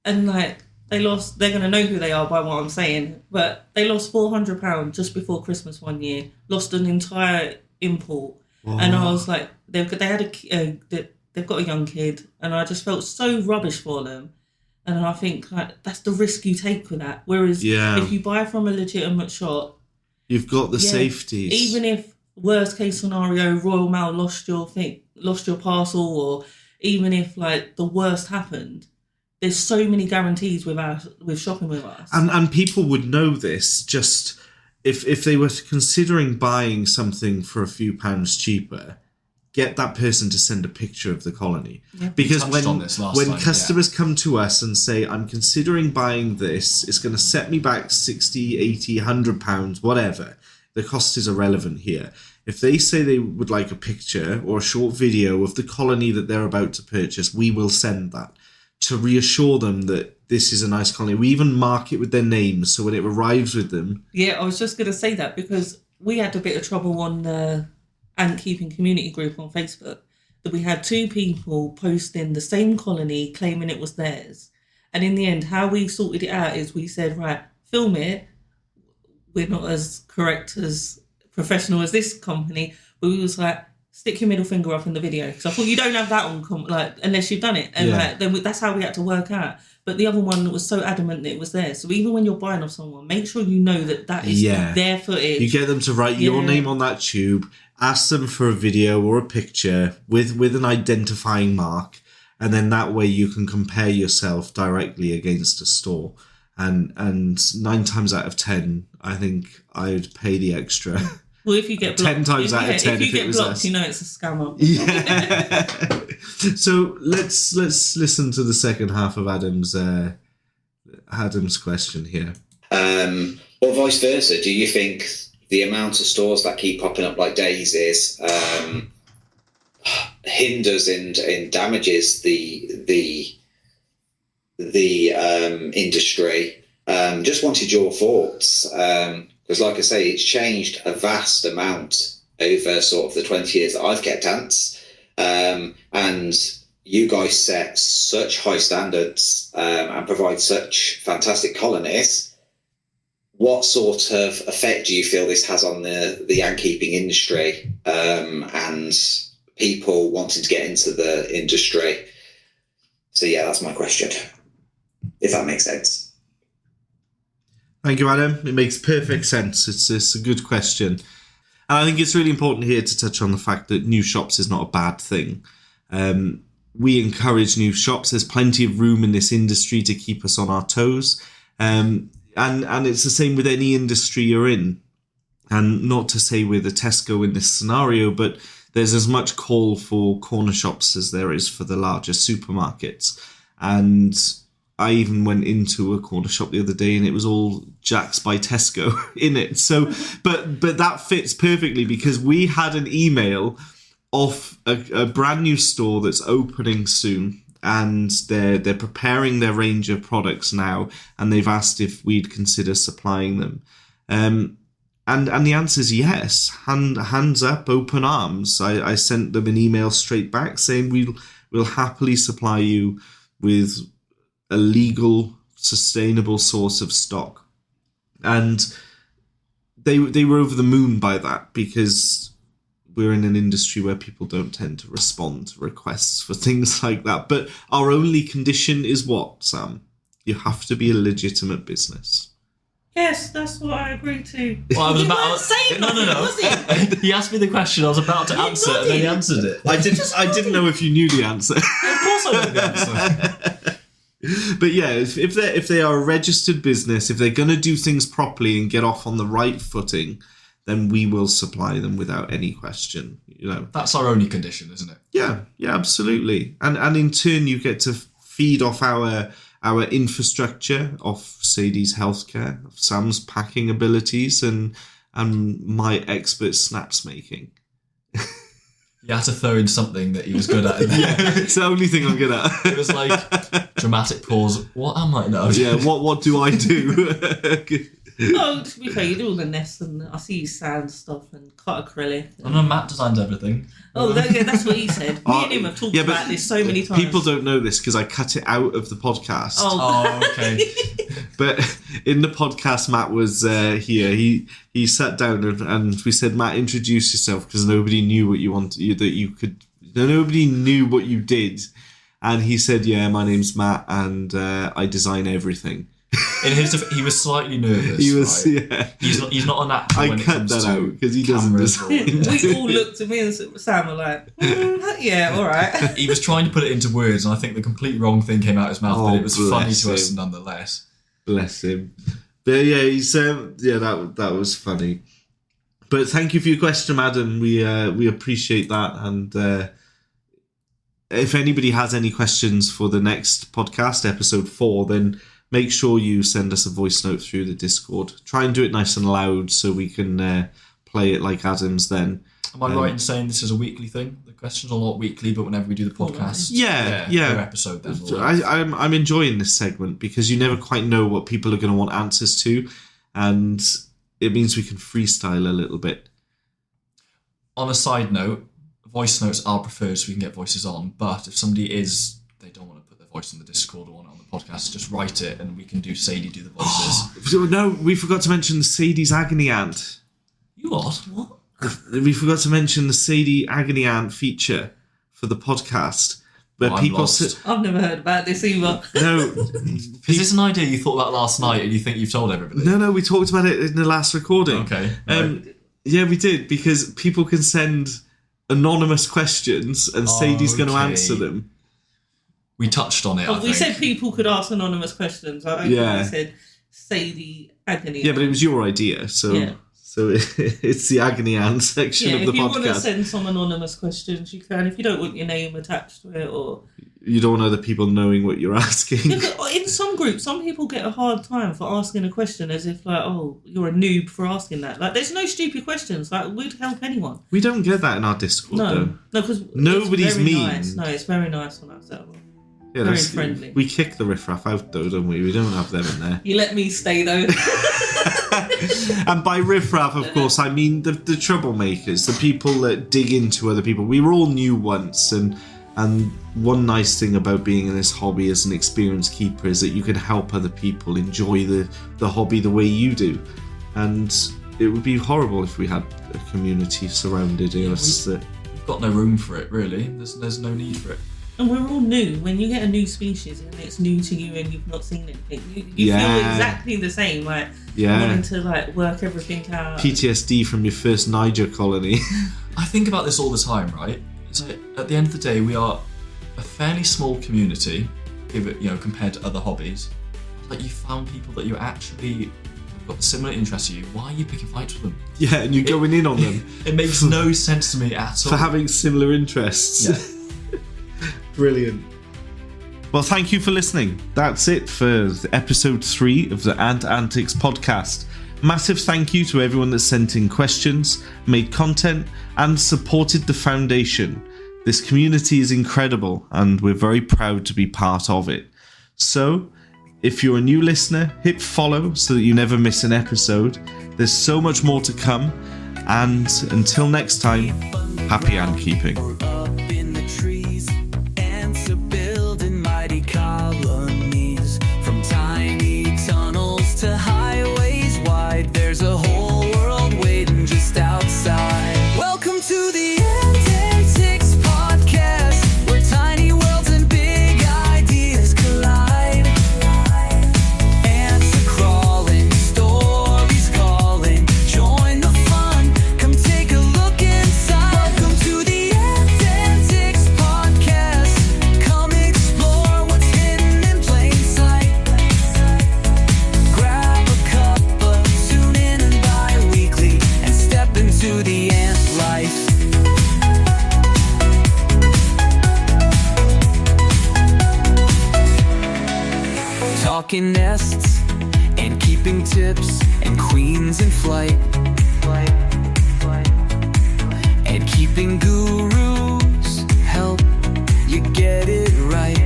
and like they're going to know who they are by what I'm saying, but they lost £400 just before Christmas one year, lost an entire import, and I was like, they've got a young kid, and I just felt so rubbish for them. And I think like that's the risk you take with that. Whereas if you buy from a legitimate shop, you've got the safeties. Even if worst case scenario, Royal Mail lost your parcel, or even if like the worst happened, there's so many guarantees with shopping with us. And people would know this just if they were considering buying something for a few pounds cheaper, get that person to send a picture of the colony. Yeah. Because We when touched on this last time, customers come to us and say, I'm considering buying this, it's going to set me back 60, 80, 100 pounds, whatever. The cost is irrelevant here. If they say they would like a picture or a short video of the colony that they're about to purchase, we will send that to reassure them that this is a nice colony. We even mark it with their names, so when it arrives with them... Yeah, I was just going to say that because we had a bit of trouble on the ANTCON community group on Facebook, that we had 2 people posting the same colony claiming it was theirs. And in the end, how we sorted it out is we said, right, film it. We're not as correct as professional as this company, but we was like, stick your middle finger up in the video. Because I thought you don't have that on, unless you've done it. And then that's how we had to work out. But the other one was so adamant that it was there. So even when you're buying off someone, make sure you know that is their footage. You get them to write your name on that tube, ask them for a video or a picture with an identifying mark, and then that way you can compare yourself directly against a store. And 9 times out of 10, I think I would pay the extra. Well, if you get blocked, 10 times out of 10 if you if get it was blocked, us. you know it's a scammer. Yeah. So let's listen to the second half of Adam's question here. Or vice versa, do you think the amount of stores that keep popping up like daisies hinders and damages the industry? Just wanted your thoughts, because like I say, it's changed a vast amount over sort of the 20 years that I've kept ants, and you guys set such high standards and provide such fantastic colonies. What sort of effect do you feel this has on the ant-keeping industry and people wanting to get into the industry? So yeah, that's my question, if that makes sense. Thank you, Adam. It makes perfect sense. It's a good question. And I think it's really important here to touch on the fact that new shops is not a bad thing. We encourage new shops. There's plenty of room in this industry to keep us on our toes. And it's the same with any industry you're in. And not to say we're the Tesco in this scenario, but there's as much call for corner shops as there is for the larger supermarkets. And I even went into a corner shop the other day and it was all Jack's by Tesco in it. So, but that fits perfectly because we had an email off a brand new store that's opening soon, and they're preparing their range of products now, and they've asked if we'd consider supplying them. And the answer is yes. Hands up, open arms. I sent them an email straight back saying we'll happily supply you with a legal, sustainable source of stock. And they were over the moon by that, because we're in an industry where people don't tend to respond to requests for things like that. But our only condition is what, Sam? You have to be a legitimate business. Yes, that's what I agree to. Well, I was You about weren't saying nothing, was it? He asked me the question, I was about to answer, and then he answered it. I didn't know if you knew the answer. Of course I know the answer. But yeah, if they are a registered business, if they're going to do things properly and get off on the right footing, then we will supply them without any question. You know, That's our only condition, isn't it? yeah, absolutely. And in turn, you get to feed off our infrastructure, of Sadie's healthcare, of Sam's packing abilities, and my expert snaps making. You had to throw in something that he was good at. Yeah, it's the only thing I'm good at. It was like dramatic pause. What am I now? Yeah, what do I do? Oh, to be fair, you do all the nests, and I see you sand stuff and cut acrylic. I know Matt designs everything. Oh, that's what he said. Me and him have talked about this so many times. People don't know this because I cut it out of the podcast. Oh, okay. But in the podcast, Matt was here. He sat down and we said, Matt, introduce yourself, because nobody knew what you wanted, that you could. Nobody knew what you did, and he said, "Yeah, my name's Matt, and I design everything." In his, he was slightly nervous. He was, right? yeah. He's not a natural I when it cut comes that to out because he doesn't cameras or whatever. We all looked at me and Sam were like, yeah, all right. He was trying to put it into words, and I think the complete wrong thing came out of his mouth, but Oh, it was funny bless to us him. nonetheless. Bless him. But yeah, he's that was funny. But thank you for your question, Adam. We appreciate that, and if anybody has any questions for the next podcast, episode 4, then make sure you send us a voice note through the Discord. Try and do it nice and loud so we can play it like Adam's then. Am I right in saying this is a weekly thing? The questions are not weekly, but whenever we do the podcast, Yeah. per episode then. I'm enjoying this segment because you never quite know what people are going to want answers to, and it means we can freestyle a little bit. On a side note, voice notes are preferred so we can get voices on, but if somebody they don't want to put their voice on the Discord or want it on the podcast, just write it and we can do Sadie do the voices. No, we forgot to mention Sadie's Agony Ant. You what? We forgot to mention the Sadie Agony Ant feature for the podcast, where I'm people lost. I've never heard about this either. No, Is this an idea you thought about last night and you think you've told everybody? no, we talked about it in the last recording. Okay. Yeah, we did, because people can send anonymous questions and Sadie's going to Okay. answer them. We touched on it, I We think. said people could ask anonymous questions. I don't Yeah. think we said Sadie Agony. Yeah, but it was your idea, so Yeah. so it's the Agony Ant section Yeah, of the if you want to podcast. send some anonymous questions, you can. If you don't want your name attached to it, or You don't want other people knowing what you're asking. yeah, but in some groups, some people get a hard time for asking a question as if like, oh, you're a noob for asking that. Like, there's no stupid questions. Like, we'd help anyone. We don't get that in our Discord, though. No, because Nobody's mean. Nice. No, it's very nice on that server. Yeah, Very that's- friendly. We kick the riffraff out, though, don't we? We don't have them in there. You let me stay though. And by riffraff, of course, I mean the troublemakers, the people that dig into other people. We were all new once, and one nice thing about being in this hobby as an experienced keeper is that you can help other people enjoy the hobby the way you do. And it would be horrible if we had a community surrounded us. We've got no room for it, really. There's no need for it. And we're all new. When you get a new species and it's new to you and you've not seen anything, you Yeah. feel exactly the same. Like wanting to like work everything out. PTSD from your first Niger colony. I think about this all the time, right? So at the end of the day, we are a fairly small community, compared to other hobbies. Like, you found people that you actually have got similar interests to you. Why are you picking fights with them? Yeah, and you're going in on them It makes no sense to me at all. for having similar interests. Yeah. Brilliant. Well, thank you for listening. That's it for episode 3 of the Ant Antics Podcast. Massive thank you to everyone that sent in questions, made content, and supported the foundation. This community is incredible, and we're very proud to be part of it. So, if you're a new listener, hit follow so that you never miss an episode. There's so much more to come, and until next time, happy ant keeping. Up in the trees, ants are building mighty colonies. From tiny tunnels to highways wide, there's a whole world waiting just outside. Welcome to the Ant Antics Podcast, where tiny worlds and big ideas collide. Ants are crawling, stories calling. Join the fun, come take a look inside. Welcome to the Ant Antics Podcast. Come explore what's hidden in plain sight. Grab a cuppa, tune in and bi-weekly, and step into the ant life. Talking nests and keeping tips and queens in flight. And keeping gurus help you get it right.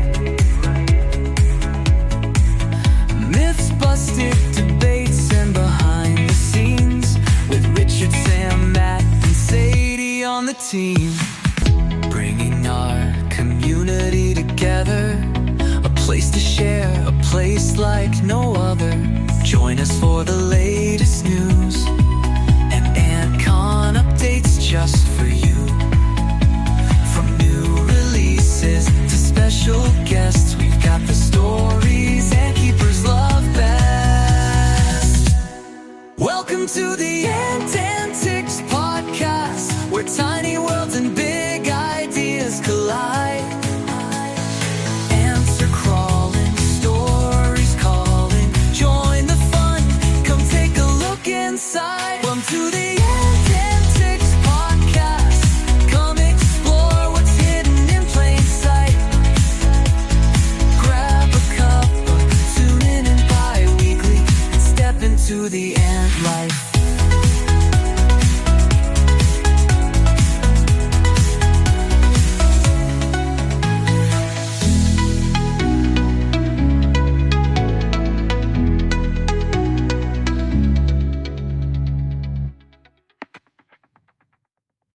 Myths busted, debates, and behind the scenes with Richard, Sam, Matt, and Sadie on the team. Bringing our community together, a place to share, a place like no other. Join us for the latest news and ANTCON updates just for you. From new releases to special guests, we've got the stories and keepers love best. to the